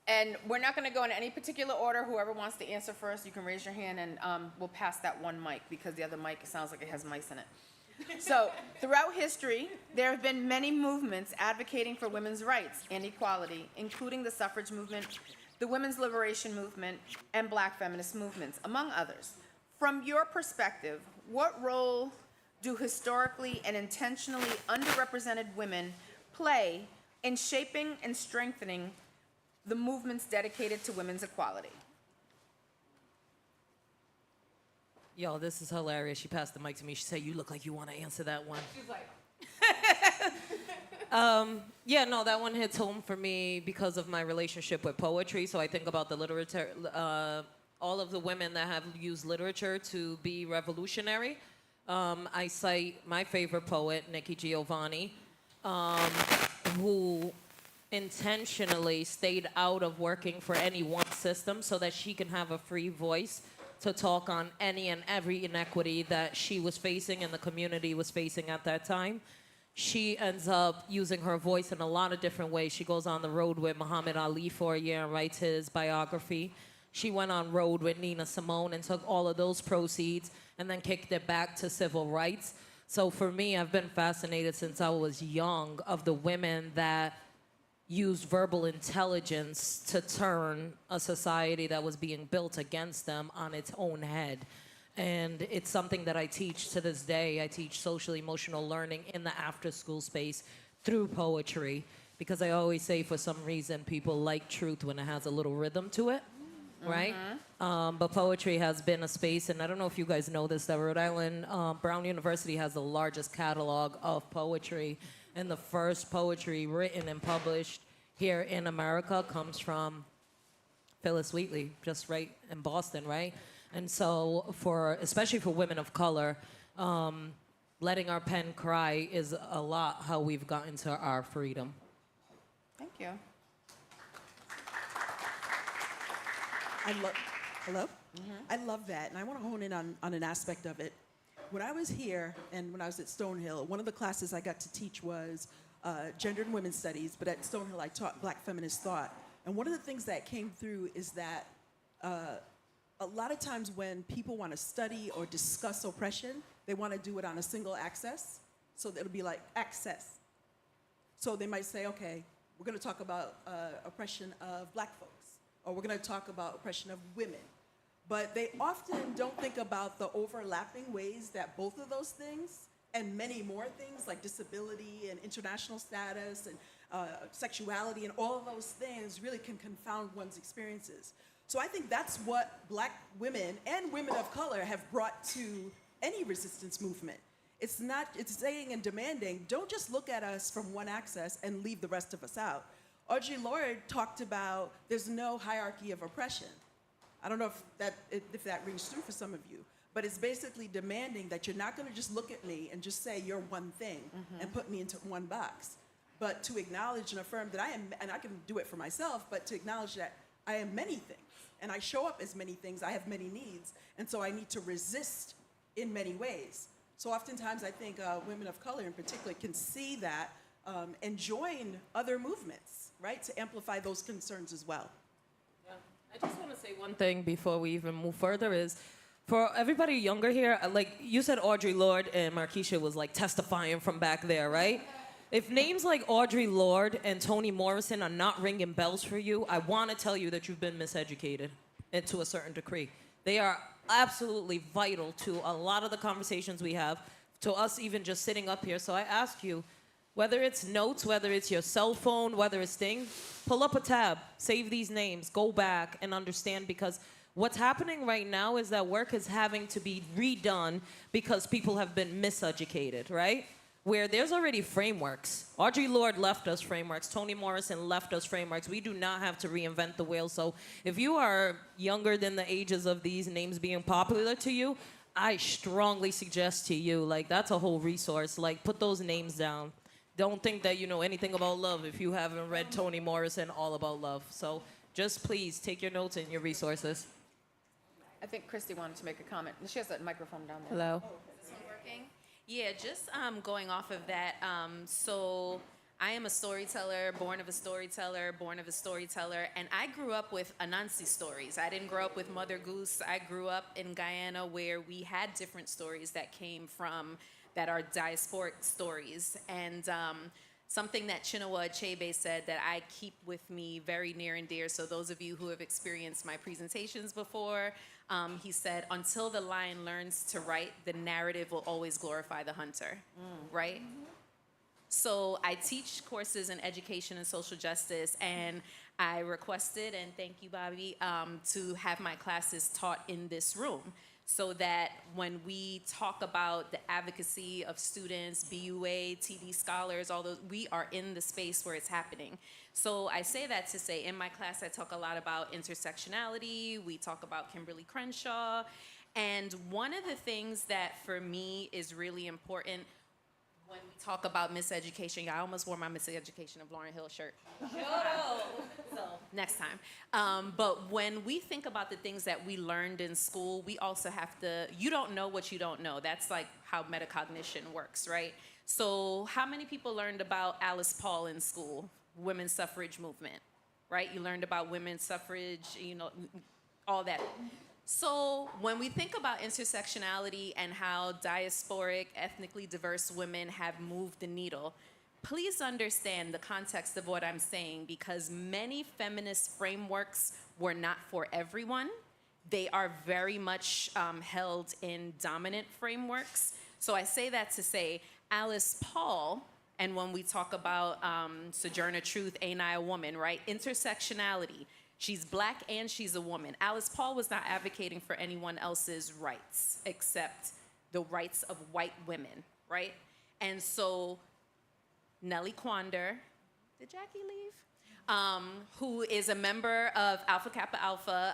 and we're not going to go in any particular order. Whoever wants to answer first, you can raise your hand, and we'll pass that one mic, because the other mic, it sounds like it has mice in it. So, throughout history, there have been many movements advocating for women's rights and equality, including the suffrage movement, the women's liberation movement, and Black feminist movements, among others. From your perspective, what role do historically and intentionally underrepresented women play in shaping and strengthening the movements dedicated to women's equality? Yo, this is hilarious. She passed the mic to me. She said, "You look like you want to answer that one." She's like, Yeah, no, that one hits home for me because of my relationship with poetry. So I think about the literature, all of the women that have used literature to be revolutionary. I cite my favorite poet, Nikki Giovanni, who intentionally stayed out of working for any one system so that she can have a free voice to talk on any and every inequity that she was facing and the community was facing at that time. She ends up using her voice in a lot of different ways. She goes on the road with Muhammad Ali for a year and writes his biography. She went on road with Nina Simone and took all of those proceeds and then kicked it back to civil rights. So for me, I've been fascinated since I was young of the women that used verbal intelligence to turn a society that was being built against them on its own head. And it's something that I teach to this day. I teach social emotional learning in the after school space through poetry, because I always say for some reason people like truth when it has a little rhythm to it. right? But poetry has been a space, and I don't know if you guys know this, that Rhode Island, Brown University has the largest catalog of poetry, and the first poetry written and published here in America comes from Phyllis Wheatley, just right in Boston, right? And so especially for women of color, letting our pen cry is a lot how we've gotten to our freedom. Thank you. Hello? I love that, and I want to hone in on an aspect of it. When I was here and when I was at Stonehill, one of the classes I got to teach was gender and women's studies, but at Stonehill I taught Black feminist thought. And one of the things that came through is that a lot of times when people want to study or discuss oppression, they want to do it on a single axis. So it'll be like access. So they might say, okay, we're going to talk about oppression of Black folks, or we're going to talk about oppression of women. But they often don't think about the overlapping ways that both of those things and many more things like disability and international status and sexuality and all of those things really can confound one's experiences. So I think that's what Black women and women of color have brought to any resistance movement. It's saying and demanding, don't just look at us from one axis and leave the rest of us out. Audre Lorde talked about there's no hierarchy of oppression. I don't know if that rings true for some of you, but it's basically demanding that you're not going to just look at me and just say you're one thing and put me into one box, but to acknowledge and affirm that I am, and I can do it for myself, but to acknowledge that I am many things, and I show up as many things, I have many needs, and so I need to resist in many ways. So oftentimes I think women of color in particular can see that and join other movements, right, to amplify those concerns as well. I just want to say one thing before we even move further is, for everybody younger here, like you said Audre Lorde and Markeisha was like testifying from back there, right? If names like Audre Lorde and Toni Morrison are not ringing bells for you, I want to tell you that you've been miseducated, and to a certain degree. They are absolutely vital to a lot of the conversations we have, to us even just sitting up here. So I ask you, whether it's notes, whether it's your cell phone, whether it's things, pull up a tab, save these names, go back and understand, because what's happening right now is that work is having to be redone because people have been miseducated, right? Where there's already frameworks. Audre Lorde left us frameworks. Toni Morrison left us frameworks. We do not have to reinvent the wheel. So if you are younger than the ages of these names being popular to you, I strongly suggest to you, like, that's a whole resource. Like, put those names down. Don't think that you know anything about love if you haven't read Toni Morrison, All About Love. So just please take your notes and your resources. I think Christy wanted to make a comment. She has that microphone down there. Hello. Is this one working? Yeah, just going off of that. So I am a storyteller, born of a storyteller, and I grew up with Anansi stories. I didn't grow up with Mother Goose. I grew up in Guyana where we had different stories that came from, that are diasporic stories. And something that Chinua Achebe said that I keep with me very near and dear, so those of you who have experienced my presentations before, he said, until the lion learns to write, the narrative will always glorify the hunter, right? So I teach courses in education and social justice, and I requested, and thank you, Bobby, to have my classes taught in this room, so that when we talk about the advocacy of students, BUA, TD scholars, all those, we are in the space where it's happening. So I say that to say, in my class, I talk a lot about intersectionality. We talk about Kimberly Crenshaw. And one of the things that for me is really important when we talk about miseducation, I almost wore my Miseducation of Lauryn Hill shirt. So next time. But when we think about the things that we learned in school, we also have to, you don't know what you don't know. That's like how metacognition works, right? So how many people learned about Alice Paul in school, women's suffrage movement, right? You learned about women's suffrage, you know, all that. So when we think about intersectionality and how diasporic, ethnically diverse women have moved the needle, please understand the context of what I'm saying, because many feminist frameworks were not for everyone. They are very much held in dominant frameworks. So I say that to say Alice Paul, and when we talk about Sojourner Truth, Ain't I a Woman, right? Intersectionality. She's black and she's a woman. Alice Paul was not advocating for anyone else's rights except the rights of white women, right? And so Nellie Quander, did Jackie leave? Who is a member of Alpha Kappa Alpha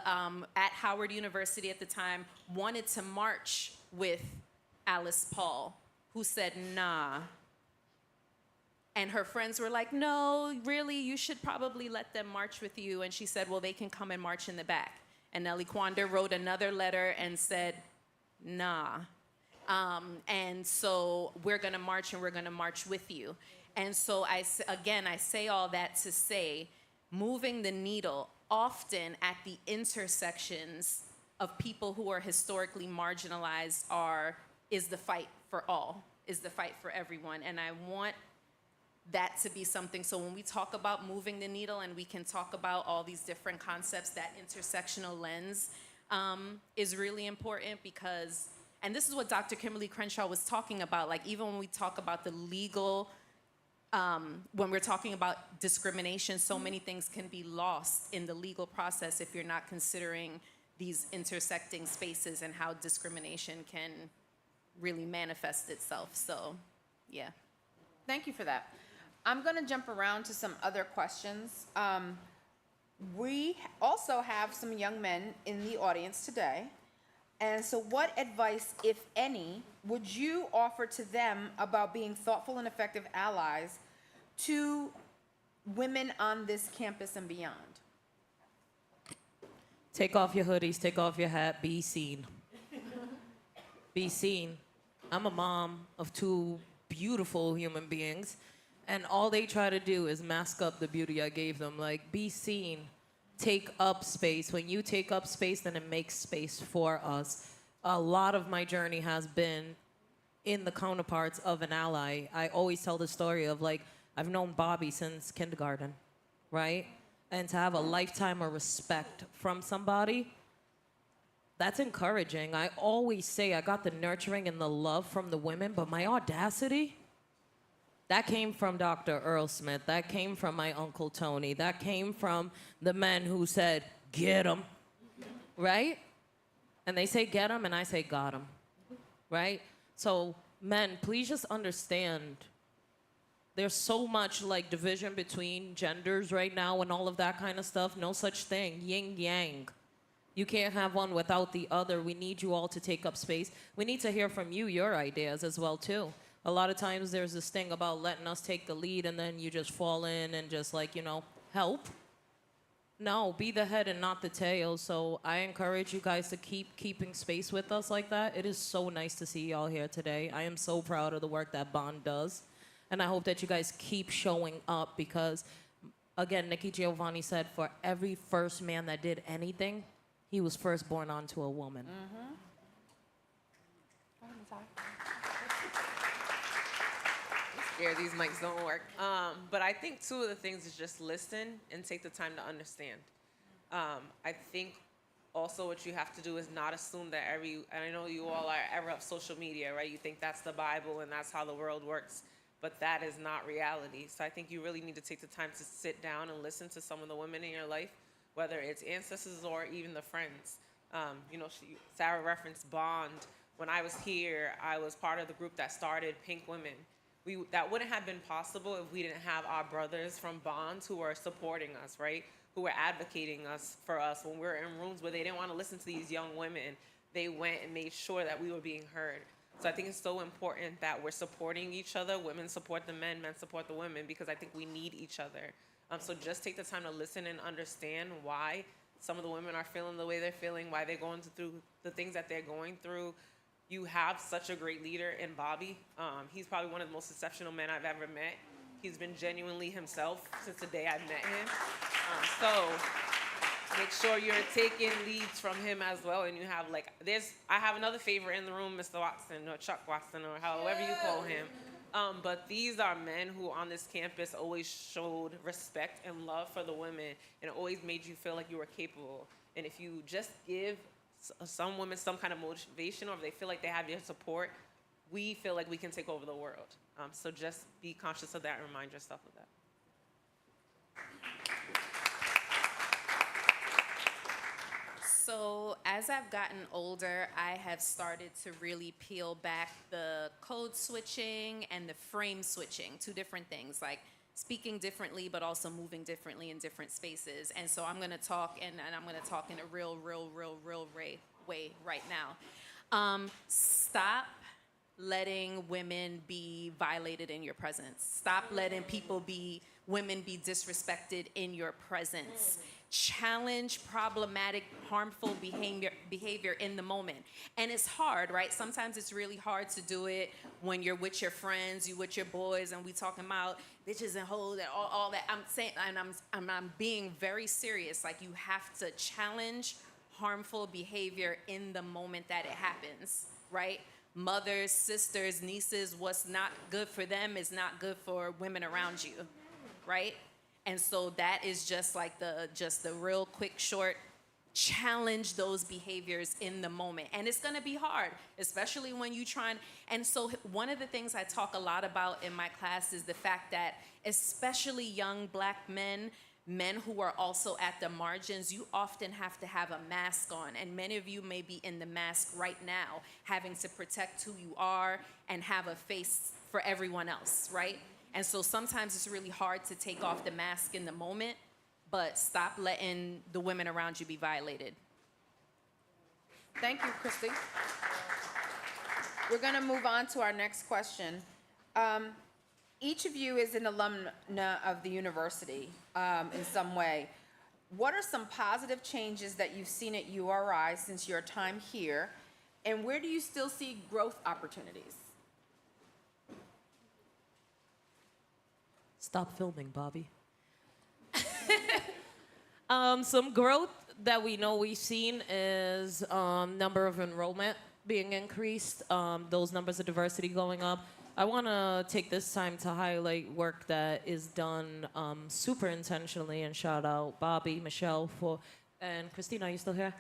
at Howard University at the time, wanted to march with Alice Paul, who said, nah. And her friends were like, no, really, you should probably let them march with you. And she said, well, they can come and march in the back. And Nellie Quander wrote another letter and said, nah. And so we're gonna march and we're gonna march with you. And so I say all that to say, moving the needle often at the intersections of people who are historically marginalized is the fight for all, is the fight for everyone. And I want that to be something, so when we talk about moving the needle and we can talk about all these different concepts, that intersectional lens is really important because, and this is what Dr. Kimberly Crenshaw was talking about, like even when we talk about the legal, when we're talking about discrimination, so many things can be lost in the legal process if you're not considering these intersecting spaces and how discrimination can really manifest itself. So, yeah. Thank you for that. I'm going to jump around to some other questions. We also have some young men in the audience today. And so what advice, if any, would you offer to them about being thoughtful and effective allies to women on this campus and beyond? Take off your hoodies, take off your hat, be seen. Be seen. I'm a mom of two beautiful human beings, and all they try to do is mask up the beauty I gave them. Like, be seen. Take up space. When you take up space, then it makes space for us. A lot of my journey has been in the counterparts of an ally. I always tell the story of, like, I've known Bobby since kindergarten, right? And to have a lifetime of respect from somebody, that's encouraging. I always say I got the nurturing and the love from the women, but my audacity, that came from Dr. Earl Smith. That came from my Uncle Tony. That came from the men who said, get him, right? And they say get him, and I say got him, right? So men, please just understand there's so much like division between genders right now and all of that kind of stuff. No such thing, yin yang. You can't have one without the other. We need you all to take up space. We need to hear from you, your ideas as well too. A lot of times there's this thing about letting us take the lead and then you just fall in and just like, you know, help. No, be the head and not the tail. So I encourage you guys to keep keeping space with us like that. It is so nice to see y'all here today. I am so proud of the work that Bond does. And I hope that you guys keep showing up because, again, Nikki Giovanni said for every first man that did anything, he was first born onto a woman. Mm-hmm. Yeah, these mics don't work. But I think two of the things is just listen and take the time to understand. I think also what you have to do is not assume that and I know you all are ever of social media, right? You think that's the Bible and that's how the world works, but that is not reality. So I think you really need to take the time to sit down and listen to some of the women in your life, whether it's ancestors or even the friends. You know, Sarah referenced Bond. When I was here, I was part of the group that started Pink Women. That wouldn't have been possible if we didn't have our brothers from Bonds who were supporting us, right? Who were advocating for us when we were in rooms where they didn't want to listen to these young women. They went and made sure that we were being heard. So I think it's so important that we're supporting each other. Women support the men, men support the women, because I think we need each other. So just take the time to listen and understand why some of the women are feeling the way they're feeling, why they're going through the things that they're going through. You have such a great leader in Bobby. He's probably one of the most exceptional men I've ever met. He's been genuinely himself since the day I met him. So make sure you're taking leads from him as well. And you have I have another favorite in the room, Mr. Watson or Chuck Watson or however you call him. But these are men who on this campus always showed respect and love for the women and always made you feel like you were capable. And if you just give some women some kind of motivation, or if they feel like they have your support, we feel like we can take over the world. So just be conscious of that and remind yourself of that. So as I've gotten older, I have started to really peel back the code switching and the frame switching, two different things, like speaking differently, but also moving differently in different spaces. And so I'm gonna talk, and I'm gonna talk in a real way right now. Stop letting women be violated in your presence. Stop letting women be disrespected in your presence. Challenge problematic, harmful behavior in the moment. And it's hard, right? Sometimes it's really hard to do it when you're with your friends, you with your boys, and we talking about bitches and hoes and all that. I'm saying, and I'm being very serious. Like, you have to challenge harmful behavior in the moment that it happens, right? Mothers, sisters, nieces, what's not good for them is not good for women around you, right? And so that is just like the real quick, short, challenge those behaviors in the moment. And it's gonna be hard, especially when you and so one of the things I talk a lot about in my class is the fact that especially young Black men who are also at the margins, you often have to have a mask on. And many of you may be in the mask right now, having to protect who you are and have a face for everyone else, right? And so sometimes it's really hard to take off the mask in the moment, but stop letting the women around you be violated. Thank you, Christy. We're going to move on to our next question. Each of you is an alumna of the university in some way. What are some positive changes that you've seen at URI since your time here, and where do you still see growth opportunities? Stop filming, Bobby. Some growth that we know we've seen is number of enrollment being increased, those numbers of diversity going up. I want to take this time to highlight work that is done super intentionally, and shout out Bobby, Michelle, and Christina, are you still here?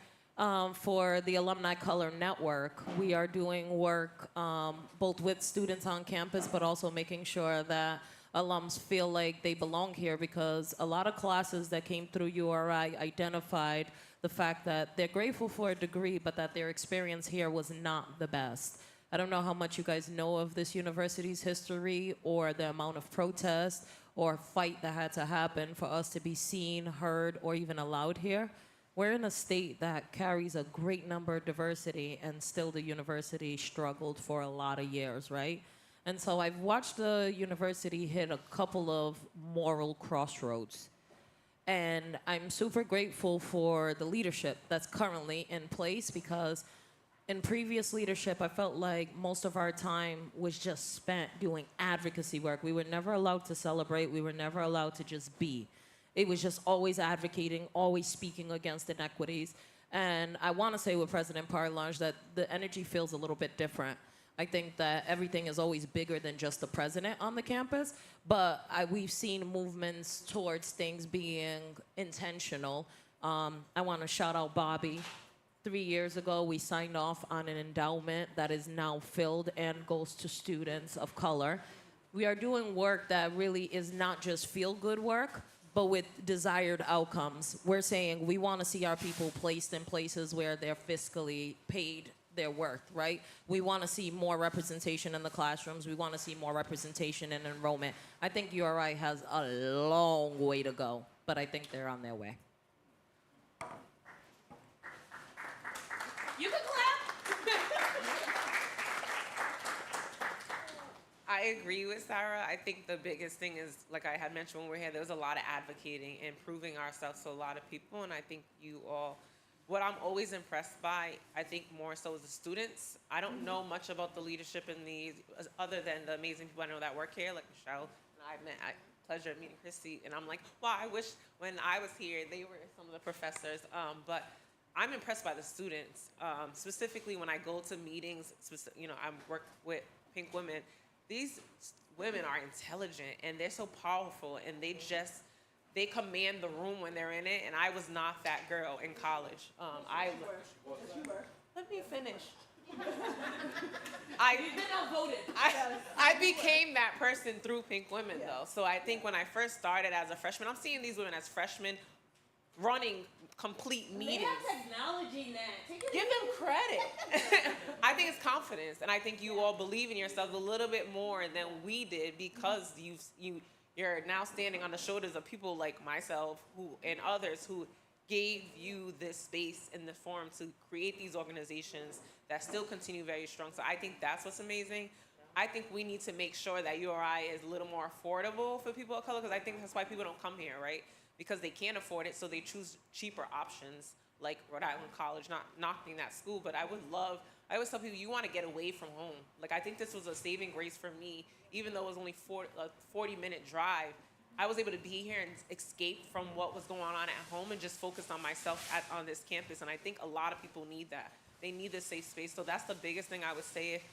For the Alumni Color Network. We are doing work both with students on campus, but also making sure that alums feel like they belong here, because a lot of classes that came through URI identified the fact that they're grateful for a degree, but that their experience here was not the best. I don't know how much you guys know of this university's history or the amount of protest or fight that had to happen for us to be seen, heard, or even allowed here. We're in a state that carries a great number of diversity, and still the university struggled for a lot of years, right? And so I've watched the university hit a couple of moral crossroads. And I'm super grateful for the leadership that's currently in place, because in previous leadership, I felt like most of our time was just spent doing advocacy work. We were never allowed to celebrate. We were never allowed to just be. It was just always advocating, always speaking against inequities. And I want to say with President Parlange that the energy feels a little bit different. I think that everything is always bigger than just the president on the campus, but we've seen movements towards things being intentional. I want to shout out Bobby. 3 years ago, we signed off on an endowment that is now filled and goes to students of color. We are doing work that really is not just feel-good work, but with desired outcomes. We're saying we want to see our people placed in places where they're fiscally paid their worth, right? We want to see more representation in the classrooms. We want to see more representation in enrollment. I think URI has a long way to go, but I think they're on their way. You can clap. I agree with Sarah. I think the biggest thing is, like I had mentioned when we were here, there was a lot of advocating and proving ourselves to a lot of people, and I think you all, what I'm always impressed by, I think more so is the students. I don't know much about the leadership in these, other than the amazing people I know that work here, like Michelle and I met. Pleasure of meeting Christy, and I'm like, wow, I wish when I was here, they were some of the professors, but I'm impressed by the students, specifically when I go to meetings, I work with Pink Women. These women are intelligent, and they're so powerful, and they command the room when they're in it, and I was not that girl in college. Let me finish. I became that person through Pink Women, though. So I think when I first started as a freshman, I'm seeing these women as freshmen running complete meetings. acknowledging that. Give them credit. I think it's confidence, and I think you all believe in yourselves a little bit more than we did because you're now standing on the shoulders of people like myself and others who gave you this space and the forum to create these organizations that still continue very strong. So I think that's what's amazing. I think we need to make sure that URI is a little more affordable for people of color, because I think that's why people don't come here, right? Because they can't afford it, so they choose cheaper options like Rhode Island College, not knocking that school, but I always tell people, you want to get away from home. Like, I think this was a saving grace for me, even though it was only a 40-minute drive. I was able to be here and escape from what was going on at home and just focus on myself on this campus, and I think a lot of people need that. They need this safe space, so that's the biggest thing I would say.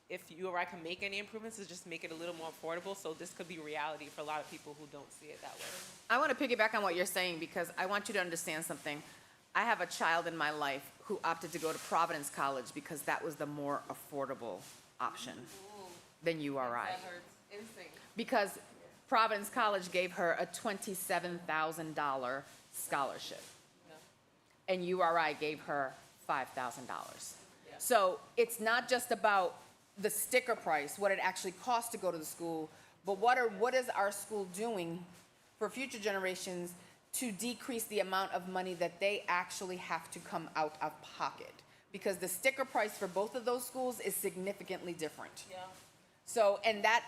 If URI can make any improvements, is just make it a little more affordable, so this could be reality for a lot of people who don't see it that way. I want to piggyback on what you're saying because I want you to understand something. I have a child in my life who opted to go to Providence College because that was the more affordable option than URI. That hurts. Insane. Because Providence College gave her a $27,000 scholarship, and URI gave her $5,000. So it's not just about the sticker price, what it actually costs to go to the school, but what is our school doing for future generations to decrease the amount of money that they actually have to come out of pocket? Because the sticker price for both of those schools is significantly different. Yeah. So, and that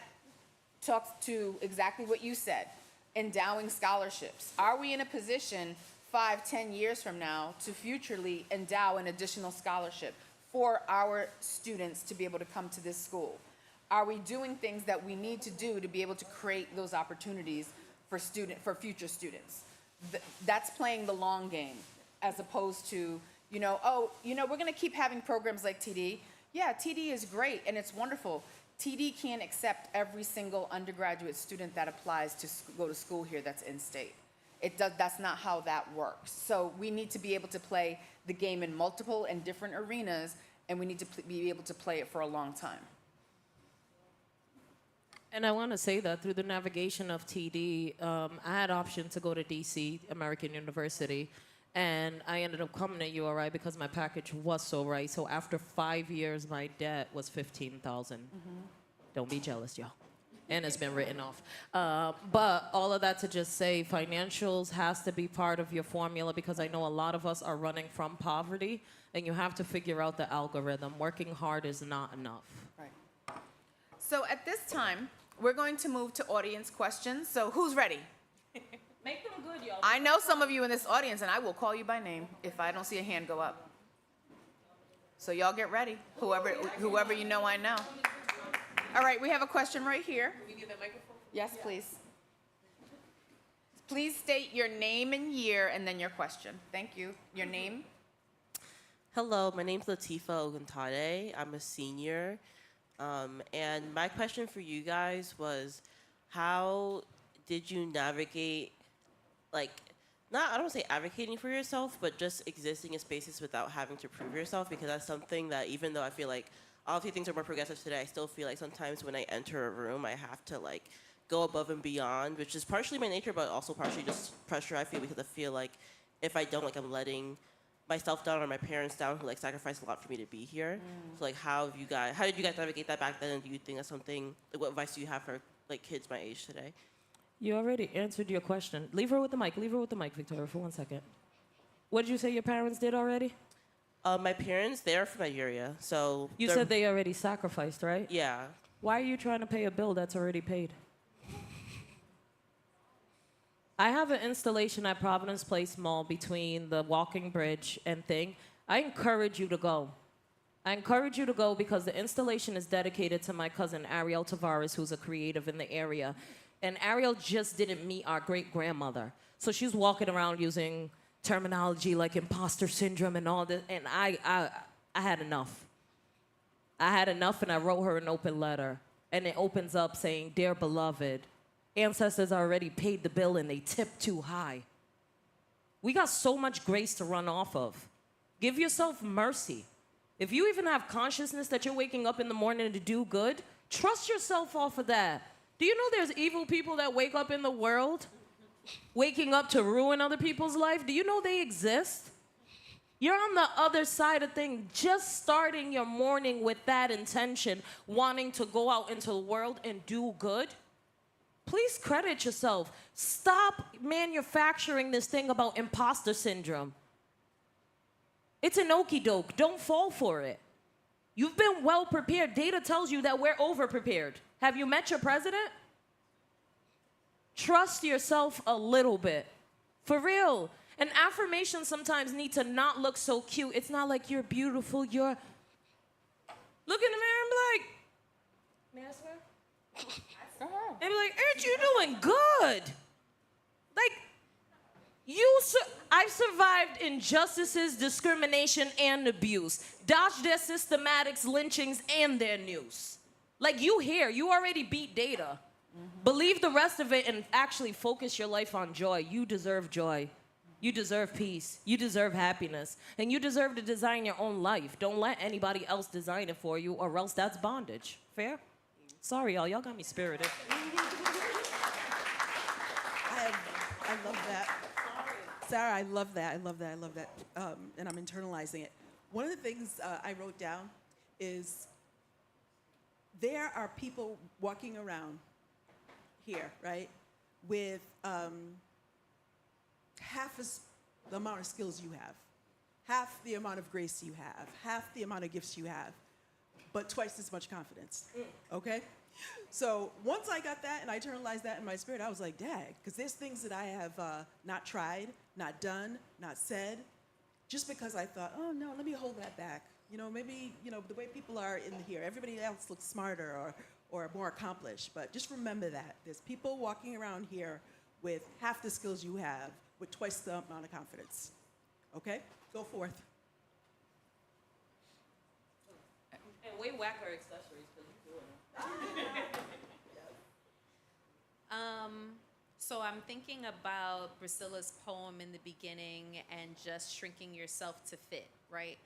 talks to exactly what you said, endowing scholarships. Are we in a position 5-10 years from now to futurely endow an additional scholarship for our students to be able to come to this school? Are we doing things that we need to do to be able to create those opportunities for future students? That's playing the long game, as opposed to, we're going to keep having programs like TD. Yeah, TD is great and it's wonderful. TD can't accept every single undergraduate student that applies to go to school here that's in state. That's not how that works. So we need to be able to play the game in multiple and different arenas, and we need to be able to play it for a long time. And I want to say that through the navigation of TD, I had option to go to DC, American University, and I ended up coming to URI because my package was so right. So after 5 years, my debt was $15,000. Don't be jealous, y'all. And it's been written off. But all of that to just say financials has to be part of your formula, because I know a lot of us are running from poverty, and you have to figure out the algorithm. Working hard is not enough. Right. So at this time, we're going to move to audience questions. So who's ready? Make them good, y'all. I know some of you in this audience, and I will call you by name if I don't see a hand go up. So y'all get ready. Whoever you know, I know. All right, we have a question right here. Can we get that microphone? Yes, please. Please state your name and year and then your question. Thank you. Your name? Hello, my name's Latifa Oguntade. I'm a senior. And my question for you guys was, how did you navigate, I don't want to say advocating for yourself, but just existing in spaces without having to prove yourself? Because that's something that, even though I feel like obviously things are more progressive today, I still feel like sometimes when I enter a room, I have to go above and beyond, which is partially my nature, but also partially just pressure I feel, because I feel like if I don't, I'm letting myself down or my parents down, who sacrificed a lot for me to be here. So how did you guys navigate that back then? And do you think that's something, what advice do you have for kids my age today? You already answered your question. Leave her with the mic, Victoria, for 1 second. What did you say your parents did already? My parents, they're from Nigeria, so... You said they already sacrificed, right? Yeah. Why are you trying to pay a bill that's already paid? I have an installation at Providence Place Mall between the walking bridge and thing. I encourage you to go. I encourage you to go because the installation is dedicated to my cousin, Ariel Tavares, who's a creative in the area. And Ariel just didn't meet our great-grandmother. So she's walking around using terminology like imposter syndrome and all this, and I had enough. I had enough, and I wrote her an open letter, and it opens up saying, "Dear beloved, ancestors already paid the bill and they tipped too high." We got so much grace to run off of. Give yourself mercy. If you even have consciousness that you're waking up in the morning to do good, trust yourself off of that. Do you know there's evil people that wake up in the world? waking up to ruin other people's life? Do you know they exist? You're on the other side of things, just starting your morning with that intention, wanting to go out into the world and do good. Please credit yourself. Stop manufacturing this thing about imposter syndrome. It's an okie doke. Don't fall for it. You've been well prepared. Data tells you that we're over prepared. Have you met your president? Trust yourself a little bit. For real. And affirmations sometimes need to not look so cute. It's not like you're beautiful, you're... Look in the mirror and be like, may I swear? And be like, aren't you doing good? Like, I've survived injustices, discrimination, and abuse. Dodged their systematics, lynchings, and their news. Like, you already beat data. Believe the rest of it and actually focus your life on joy. You deserve joy. You deserve peace. You deserve happiness. And you deserve to design your own life. Don't let anybody else design it for you, or else that's bondage. Fair? Sorry, y'all. Y'all got me spirited. I love that. Sarah, I love that. I love that. I love that. And I'm internalizing it. One of the things I wrote down is there are people walking around here, right, with half the amount of skills you have, half the amount of grace you have, half the amount of gifts you have, but twice as much confidence, okay? So once I got that and I internalized that in my spirit, I was like, dag, because there's things that I have not tried, not done, not said, just because I thought, oh no, let me hold that back. You know, maybe, you know, the way people are in here, everybody else looks smarter or more accomplished, but just remember that. There's people walking around here with half the skills you have, with twice the amount of confidence. Okay? Go forth. And way whacker accessories, because you're doing it. So I'm thinking about Priscilla's poem in the beginning and just shrinking yourself to fit, right?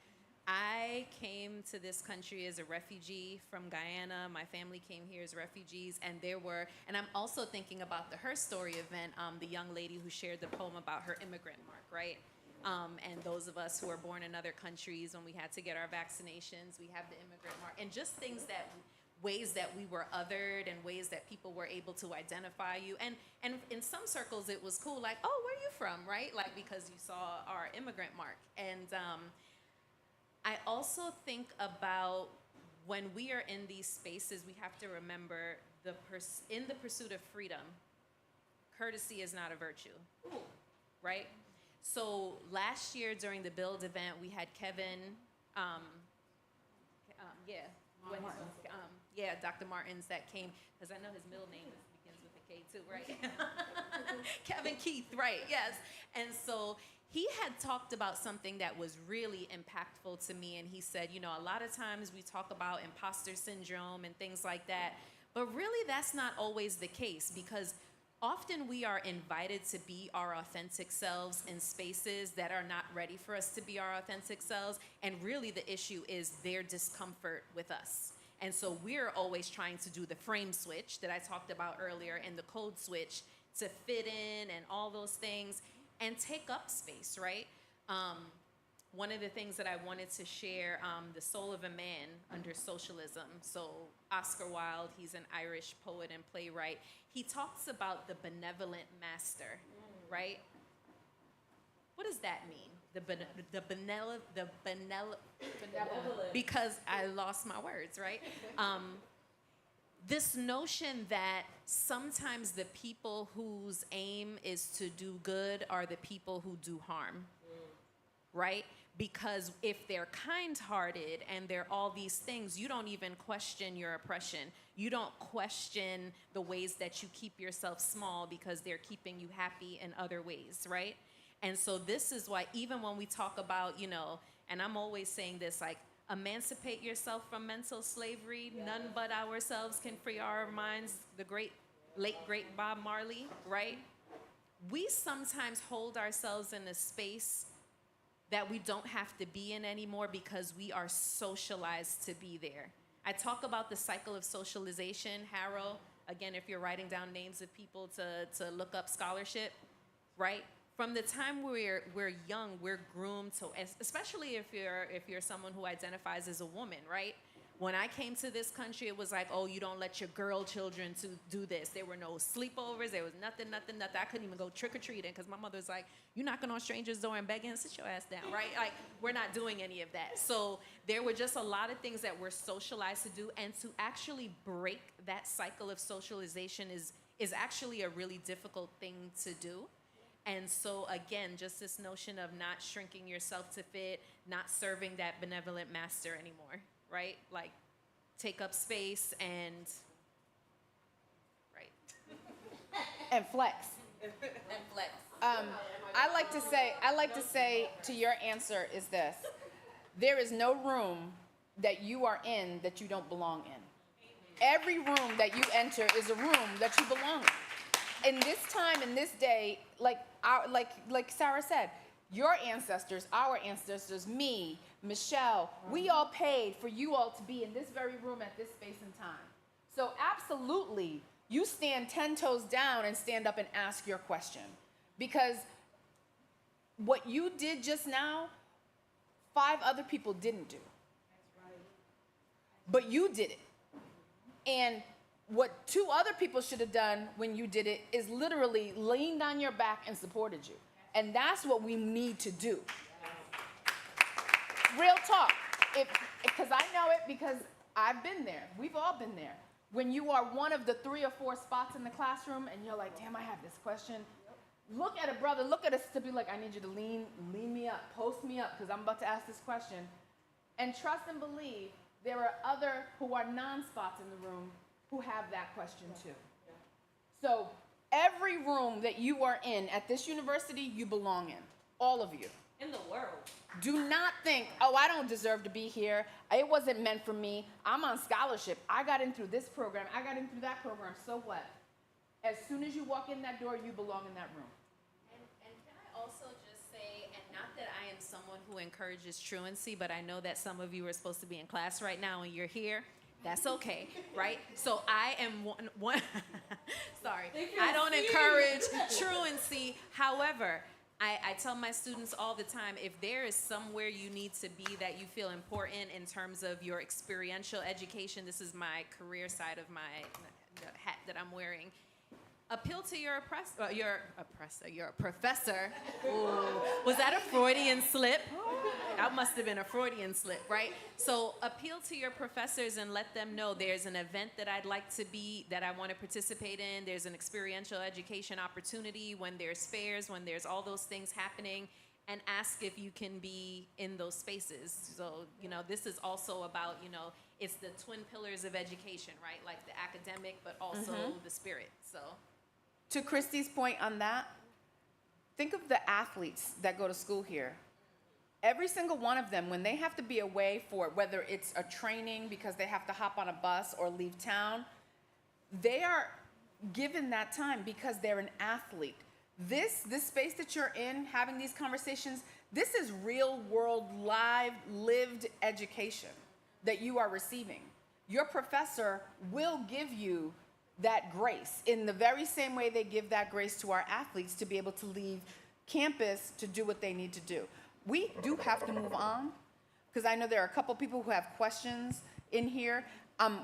I came to this country as a refugee from Guyana. My family came here as refugees, and I'm also thinking about the Her Story event, the young lady who shared the poem about her immigrant mark, right? And those of us who are born in other countries, when we had to get our vaccinations, we have the immigrant mark, and just ways that we were othered and ways that people were able to identify you. And in some circles, it was cool, like, oh, where are you from, right? Like, because you saw our immigrant mark. And I also think about when we are in these spaces, we have to remember in the pursuit of freedom, courtesy is not a virtue, right? So last year during the Build event, we had Kevin, Dr. Martins that came, because I know his middle name begins with a K too, right? Kevin Keith, right, yes. And so he had talked about something that was really impactful to me, and he said, you know, a lot of times we talk about imposter syndrome and things like that, but really that's not always the case, because often we are invited to be our authentic selves in spaces that are not ready for us to be our authentic selves, and really the issue is their discomfort with us. And so we're always trying to do the frame switch that I talked about earlier and the code switch to fit in and all those things and take up space, right? One of the things that I wanted to share, The Soul of a Man Under Socialism. So Oscar Wilde, he's an Irish poet and playwright. He talks about the benevolent master, right? What does that mean? The benevolent, because I lost my words, right? This notion that sometimes the people whose aim is to do good are the people who do harm, right? Because if they're kind-hearted and they're all these things, you don't even question your oppression. You don't question the ways that you keep yourself small because they're keeping you happy in other ways, right? And so this is why even when we talk about, you know, and I'm always saying this, like, emancipate yourself from mental slavery. Yeah. None but ourselves can free our minds. The late great Bob Marley, right? We sometimes hold ourselves in a space that we don't have to be in anymore because we are socialized to be there. I talk about the cycle of socialization. Harold, again, if you're writing down names of people to look up scholarship, right? From the time we're young, we're groomed to, especially if you're someone who identifies as a woman, right? When I came to this country, it was like, oh, you don't let your girl children to do this. There were no sleepovers. There was nothing. I couldn't even go trick-or-treating because my mother's like, you knocking on strangers' door and begging, sit your ass down, right? Like, we're not doing any of that. So there were just a lot of things that we're socialized to do, and to actually break that cycle of socialization is actually a really difficult thing to do. And so, again, just this notion of not shrinking yourself to fit, not serving that benevolent master anymore, right? Like, take up space and, right. And flex. And flex. I like to say to your answer is this: there is no room that you are in that you don't belong in. Every room that you enter is a room that you belong in. In this time, in this day, like Sarah said, your ancestors, our ancestors, me, Michelle, we all paid for you all to be in this very room at this space and time. So absolutely, you stand 10 toes down and stand up and ask your question. Because what you did just now, 5 other people didn't do. But you did it. And what 2 other people should have done when you did it is literally leaned on your back and supported you. And that's what we need to do. Real talk. Because I know it, because I've been there. We've all been there. When you are one of the 3 or 4 spots in the classroom and you're like, damn, I have this question. Look at a brother, look at us to be like, I need you to lean me up, post me up, because I'm about to ask this question. And trust and believe there are other who are non-spots in the room who have that question too. So every room that you are in at this university, you belong in. All of you. In the world. Do not think, oh, I don't deserve to be here. It wasn't meant for me. I'm on scholarship. I got in through this program. I got in through that program. So what? As soon as you walk in that door, you belong in that room. And can I also just say, and not that I am someone who encourages truancy, but I know that some of you are supposed to be in class right now and you're here. That's okay, right? So I am one sorry, I don't encourage truancy. However, I tell my students all the time, if there is somewhere you need to be that you feel important in terms of your experiential education, this is my career side of the hat that I'm wearing. Appeal to your professor. Ooh, was that a Freudian slip? That must have been a Freudian slip, right? So appeal to your professors and let them know there's an event that I'd like to be, that I want to participate in. There's an experiential education opportunity when there's fairs, when there's all those things happening, and ask if you can be in those spaces. So, this is also about, it's the twin pillars of education, right? Like the academic, but also the spirit, so. To Christy's point on that, think of the athletes that go to school here. Every single one of them, when they have to be away for whether it's a training because they have to hop on a bus or leave town, they are given that time because they're an athlete. This space that you're in, having these conversations, this is real world, live, lived education that you are receiving. Your professor will give you that grace in the very same way they give that grace to our athletes to be able to leave campus to do what they need to do. We do have to move on, because I know there are a couple people who have questions in here.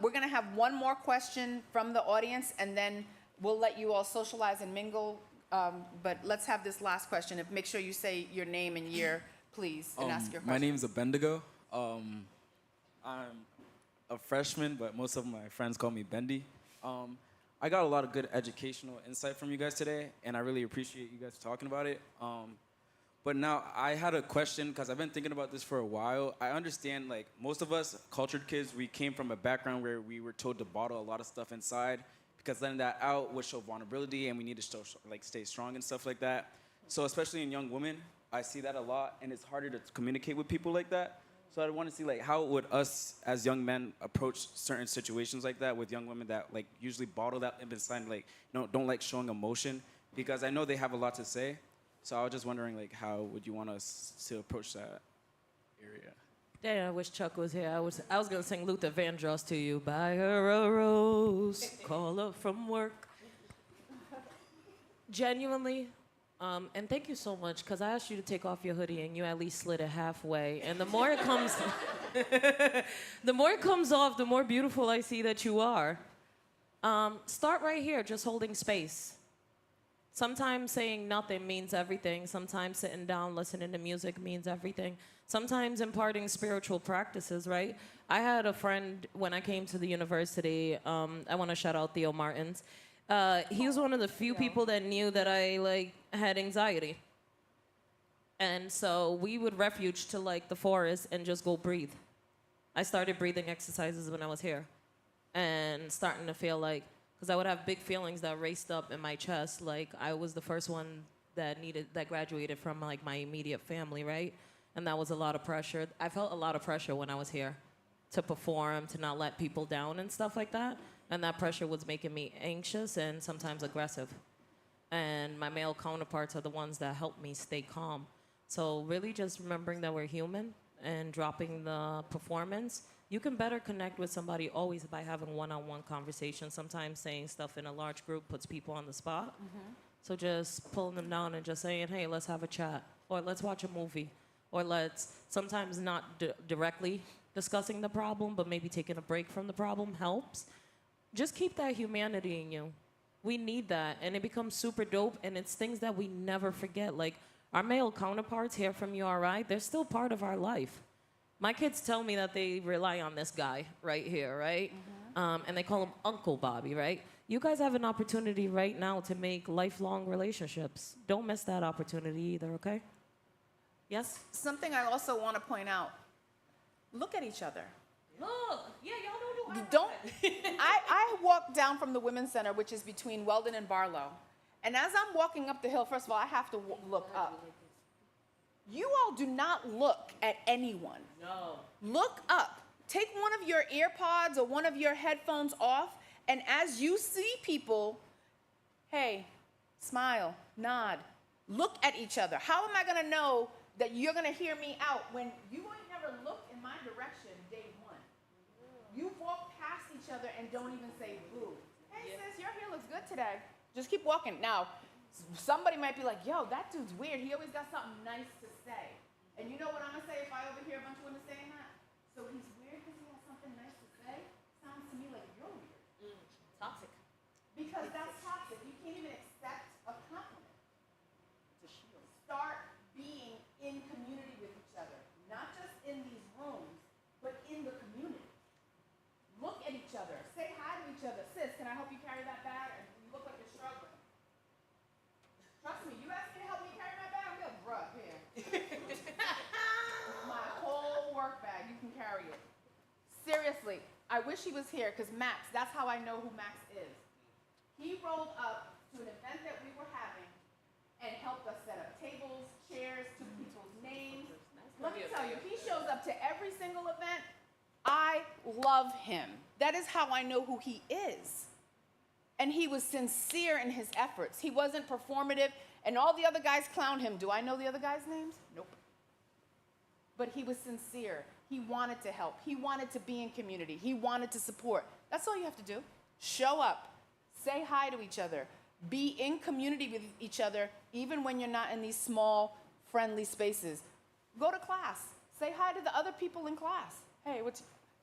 We're going to have one more question from the audience, and then we'll let you all socialize and mingle. But let's have this last question. Make sure you say your name and year, please, and ask your question. My name's Abendigo. I'm a freshman, but most of my friends call me Bendy. I got a lot of good educational insight from you guys today, and I really appreciate you guys talking about it. But now I had a question, because I've been thinking about this for a while. I understand, like, most of us cultured kids, we came from a background where we were told to bottle a lot of stuff inside, because letting that out would show vulnerability, and we need to stay strong and stuff like that. So especially in young women, I see that a lot, and it's harder to communicate with people like that. So I want to see, like, how would us as young men approach certain situations like that with young women that, like, usually bottle that inside, like, don't like showing emotion, because I know they have a lot to say. So I was just wondering, like, how would you want us to approach that area? Damn, I wish Chuck was here. I was gonna sing Luther Vandross to you. Buy her a rose, call her from work. Genuinely, And thank you so much, because I asked you to take off your hoodie and you at least slid it halfway. And the more it comes, the more it comes off, the more beautiful I see that you are. Start right here, just holding space. Sometimes saying nothing means everything. Sometimes sitting down, listening to music means everything. Sometimes imparting spiritual practices, right? I had a friend when I came to the university, I want to shout out Theo Martins. He was one of the few people that knew that I had anxiety. And so we would refuge to the forest and just go breathe. I started breathing exercises when I was here and starting to feel because I would have big feelings that raced up in my chest. I was the first one that graduated from my immediate family, right? And that was a lot of pressure. I felt a lot of pressure when I was here to perform, to not let people down and stuff like that. And that pressure was making me anxious and sometimes aggressive. And my male counterparts are the ones that help me stay calm. So really just remembering that we're human and dropping the performance. You can better connect with somebody always by having one-on-one conversations. Sometimes saying stuff in a large group puts people on the spot. Mm-hmm. So just pulling them down and just saying, hey, let's have a chat, or let's watch a movie, or let's sometimes not directly discussing the problem, but maybe taking a break from the problem helps. Just keep that humanity in you. We need that, and it becomes super dope, and it's things that we never forget. Our male counterparts here from URI, they're still part of our life. My kids tell me that they rely on this guy right here, right? Mm-hmm. And they call him Uncle Bobby, right? You guys have an opportunity right now to make lifelong relationships. Don't miss that opportunity either, okay? Yes? Something I also want to point out. Look at each other. Look, yeah, y'all Don't. I walk down from the Women's Center, which is between Weldon and Barlow. And as I'm walking up the hill, first of all, I have to look up. You all do not look at anyone. No. Look up. Take one of your earpods or one of your headphones off, and as you see people, hey, smile, nod, look at each other. How am I going to know that you're going to hear me out when you ain't never looked in my direction day one? You walk past each other and don't even say boo. Hey, sis, your hair looks good today. Just keep walking. Now, somebody might be like, yo, that dude's weird. He always got something nice to say. And you know what I'm going to say if I overhear a bunch of women saying that? So he's weird because he has something nice to say? Sounds to me like you're weird. Toxic. Because that's toxic. You can't even accept a compliment. Start being in community with each other. Not just in these rooms, but in the community. Look at each other. Say hi to each other. Sis, can I help you carry that bag? And you look like you're struggling. Trust me, you ask me to help me carry my bag, I'm like, bruh, here. My whole work bag, you can carry it. Seriously, I wish he was here, because Max, that's how I know who Max is. He rolled up to an event that we were having and helped us set up tables, chairs, took people's names. Let me tell you, he shows up to every single event. I love him. That is how I know who he is. And he was sincere in his efforts. He wasn't performative, and all the other guys clowned him. Do I know the other guys' names? Nope. But he was sincere. He wanted to help. He wanted to be in community. He wanted to support. That's all you have to do. Show up. Say hi to each other. Be in community with each other, even when you're not in these small, friendly spaces. Go to class. Say hi to the other people in class. Hey,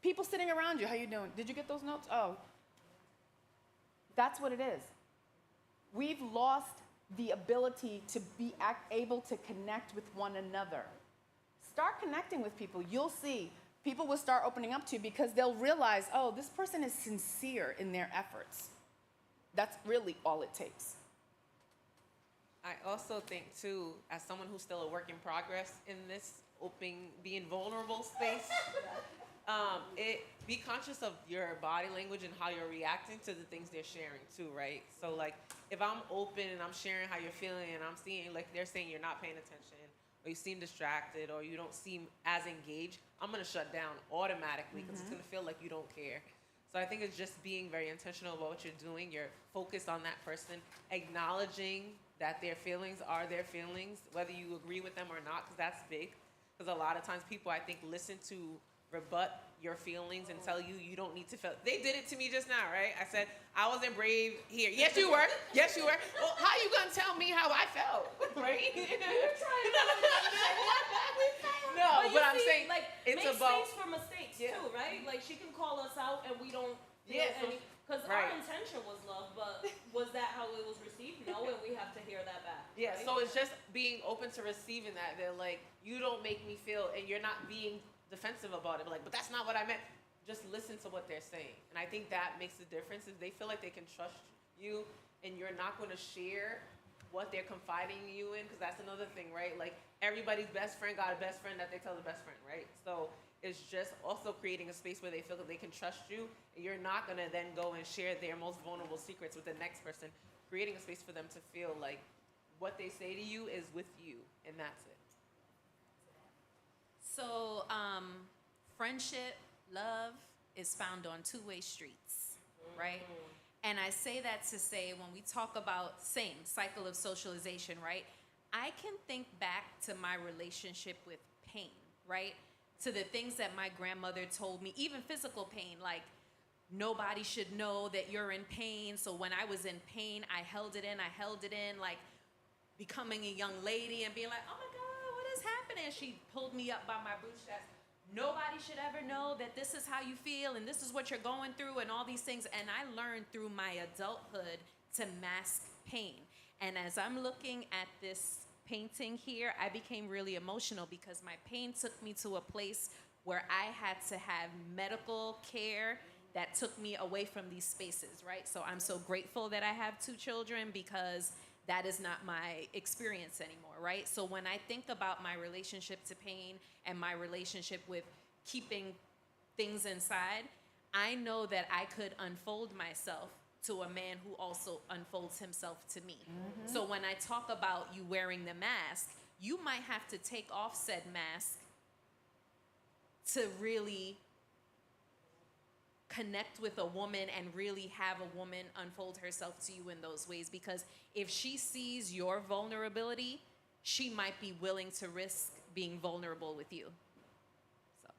people sitting around you, how you doing? Did you get those notes? Oh. That's what it is. We've lost the ability to be able to connect with one another. Start connecting with people. You'll see people will start opening up to you because they'll realize, oh, this person is sincere in their efforts. That's really all it takes. I also think, too, as someone who's still a work in progress in this being vulnerable space, be conscious of your body language and how you're reacting to the things they're sharing, too, right? So, if I'm open and I'm sharing how you're feeling and I'm seeing, they're saying you're not paying attention, or you seem distracted, or you don't seem as engaged, I'm going to shut down automatically because it's going to feel like you don't care. So I think it's just being very intentional about what you're doing. You're focused on that person, acknowledging that their feelings are their feelings, whether you agree with them or not, because that's big. Because a lot of times people, I think, listen to rebut your feelings and tell you you don't need to feel. They did it to me just now, right? I said I wasn't brave here. Yes, you were. Yes, you were. Well, how you gonna tell me how I felt, right? No, but I'm saying like it's make about space for mistakes too, right? Like she can call us out and we don't. Because right. our intention was love, but was that how it was received? No, and we have to hear that back. Yeah, right? so it's just being open to receiving that. They're like, you don't make me feel, and you're not being defensive about it. But that's not what I meant. Just listen to what they're saying. And I think that makes the difference is they feel like they can trust you and you're not going to share what they're confiding you in, because that's another thing, right? Like everybody's best friend got a best friend that they tell the best friend, right? So it's just also creating a space where they feel that they can trust you, and you're not going to then go and share their most vulnerable secrets with the next person, creating a space for them to feel like what they say to you is with you, and that's it. So, friendship, love is found on two-way streets, right? And I say that to say when we talk about same cycle of socialization, right? I can think back to my relationship with pain, right? To the things that my grandmother told me, even physical pain, like nobody should know that you're in pain. So when I was in pain, I held it in, like becoming a young lady and being like, oh my God, what is happening? She pulled me up by my bootstraps. Nobody should ever know that this is how you feel and this is what you're going through and all these things. And I learned through my adulthood to mask pain. And as I'm looking at this painting here, I became really emotional because my pain took me to a place where I had to have medical care that took me away from these spaces, right? So I'm so grateful that I have 2 children because that is not my experience anymore, right? So when I think about my relationship to pain and my relationship with keeping things inside, I know that I could unfold myself to a man who also unfolds himself to me. Mm-hmm. So when I talk about you wearing the mask, you might have to take off said mask to really connect with a woman and really have a woman unfold herself to you in those ways. Because if she sees your vulnerability, she might be willing to risk being vulnerable with you. So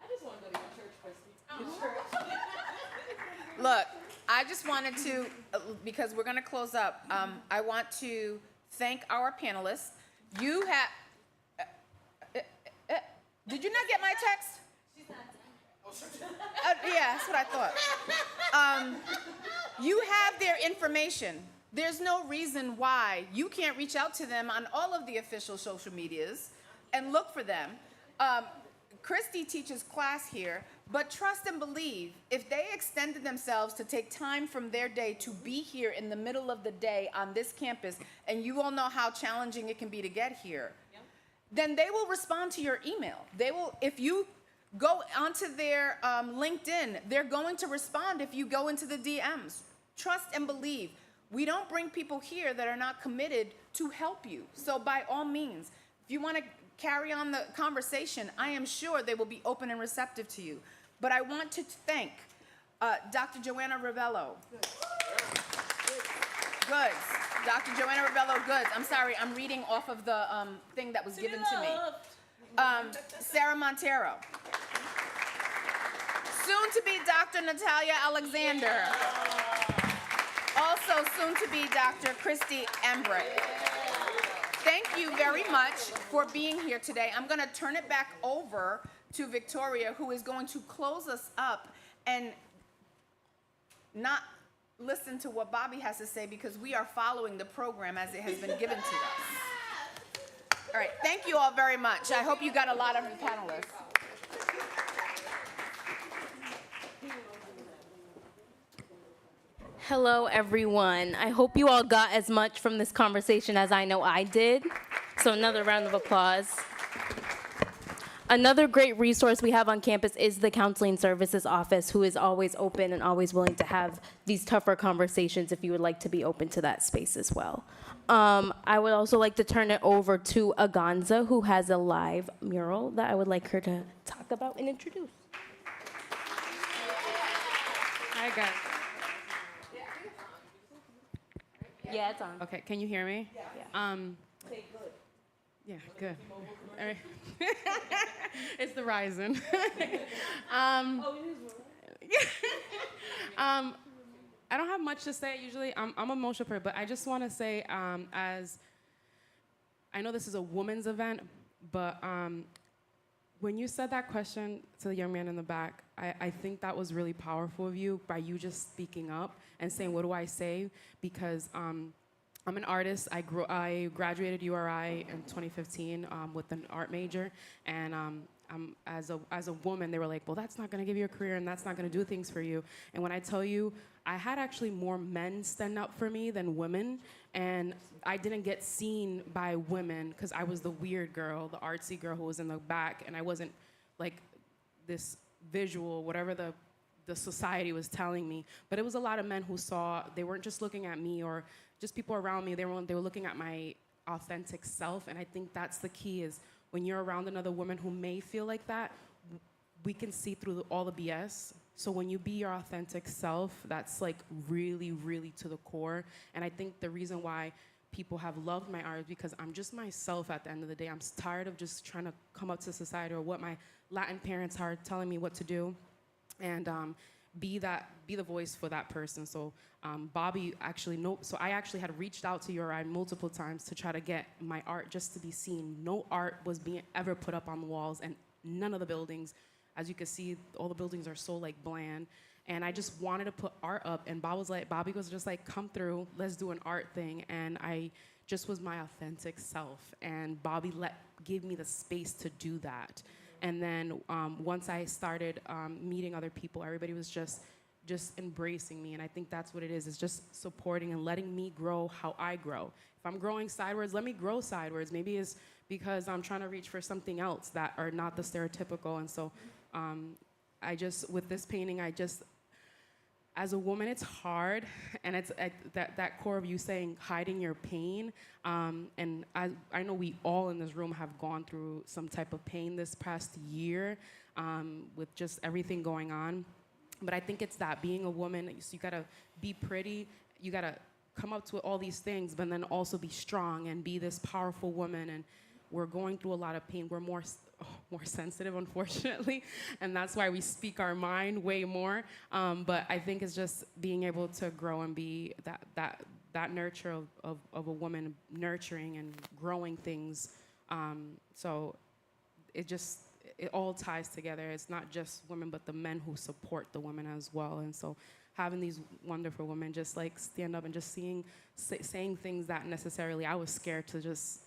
I just want to go to your church, Christy. Look, I just wanted to, because we're going to close up, I want to thank our panelists. You have, did you not get my text? Yeah, that's what I thought. You have their information. There's no reason why you can't reach out to them on all of the official social medias and look for them. Christy teaches class here, but trust and believe, if they extended themselves to take time from their day to be here in the middle of the day on this campus, and you all know how challenging it can be to get here, then they will respond to your email. They will, if you go onto their LinkedIn, they're going to respond if you go into the DMs. Trust and believe. We don't bring people here that are not committed to help you. So by all means, if you want to carry on the conversation, I am sure they will be open and receptive to you. But I want to thank Dr. Joanna Ravello. Goods. Dr. Joanna Ravello Goods. I'm sorry, I'm reading off of the thing that was given to me. Sarah Montero. Soon to be Dr. Natalia Alexander. Also soon to be Dr. Christy Embrick. Thank you very much for being here today. I'm going to turn it back over to Victoria, who is going to close us up and not listen to what Bobby has to say because we are following the program as it has been given to us. All right, thank you all very much. I hope you got a lot of the panelists. Hello, everyone. I hope you all got as much from this conversation as I know I did. So another round of applause. Another great resource we have on campus is the Counseling Services Office, who is always open and always willing to have these tougher conversations if you would like to be open to that space as well. I would also like to turn it over to AGONZA, who has a live mural that I would like her to talk about and introduce. Hi, guys. Yeah, it's on. Okay, can you hear me? Yeah. Yeah, good. All right. It's the rising. I don't have much to say usually. I'm an emotional person, but I just want to say, as I know this is a woman's event, but when you said that question to the young man in the back, I think that was really powerful of you by you just speaking up and saying, what do I say? Because I'm an artist. I graduated URI in 2015 with an art major, and as a woman, they were like, well, that's not going to give you a career, and that's not going to do things for you. And when I tell you, I had actually more men stand up for me than women, and I didn't get seen by women because I was the weird girl, the artsy girl who was in the back, and I wasn't like this visual, whatever the society was telling me. But it was a lot of men who saw, they weren't just looking at me or just people around me, they were looking at my authentic self, and I think that's the key is when you're around another woman who may feel like that, we can see through all the BS. So when you be your authentic self, that's like really, really to the core. And I think the reason why people have loved my art is because I'm just myself at the end of the day. I'm tired of just trying to come up to society or what my Latin parents are telling me what to do. And be the voice for that person. So Bobby actually, so I actually had reached out to URI multiple times to try to get my art just to be seen. No art was being ever put up on the walls, and none of the buildings, as you can see, all the buildings are so like bland. And I just wanted to put art up, and Bobby was just like, come through, let's do an art thing. And I just was my authentic self, and Bobby gave me the space to do that. And then once I started meeting other people, everybody was just embracing me. And I think that's what it is just supporting and letting me grow how I grow. If I'm growing sideways, let me grow sideways. Maybe it's because I'm trying to reach for something else that are not the stereotypical. And so with this painting, as a woman, it's hard, and it's that core of you saying hiding your pain. And I know we all in this room have gone through some type of pain this past year with just everything going on. But I think it's that being a woman, so you gotta be pretty, you gotta come up to all these things, but then also be strong and be this powerful woman. And we're going through a lot of pain. We're more sensitive, unfortunately, and that's why we speak our mind way more. But I think it's just being able to grow and be that nurture of a woman nurturing and growing things. So it all ties together. It's not just women, but the men who support the women as well. And so having these wonderful women just like stand up and just saying things that necessarily I was scared to just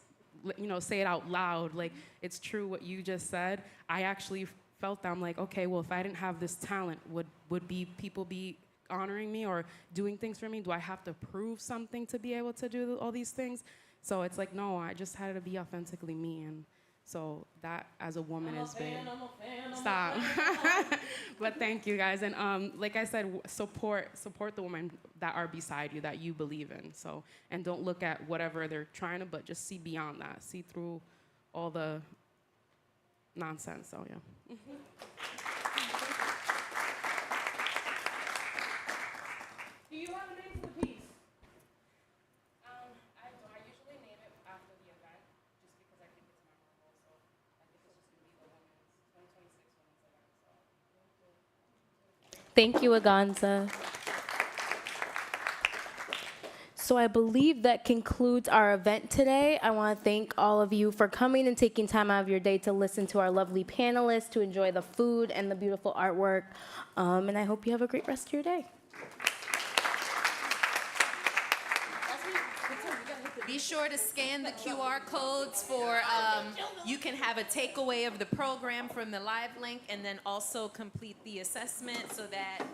say it out loud. Like, it's true what you just said. I actually felt that. I'm like, okay, well, if I didn't have this talent, would people be honoring me or doing things for me? Do I have to prove something to be able to do all these things? So it's like, no, I just had to be authentically me. And so that, as a woman, is big. Stop. But thank you, guys. And like I said, support the women that are beside you, that you believe in. So, and don't look at whatever they're trying to, but just see beyond that. See through all the nonsense. So, yeah. Do you have a name for the piece? I don't. I usually name it after the event, just because I think it's memorable. So I think it's just going to be the 2026 women's event. So Thank you, AGONZA. So I believe that concludes our event today. I want to thank all of you for coming and taking time out of your day to listen to our lovely panelists, to enjoy the food and the beautiful artwork. And I hope you have a great rest of your day. Be sure to scan the QR codes for, you can have a takeaway of the program from the live link, and then also complete the assessment so that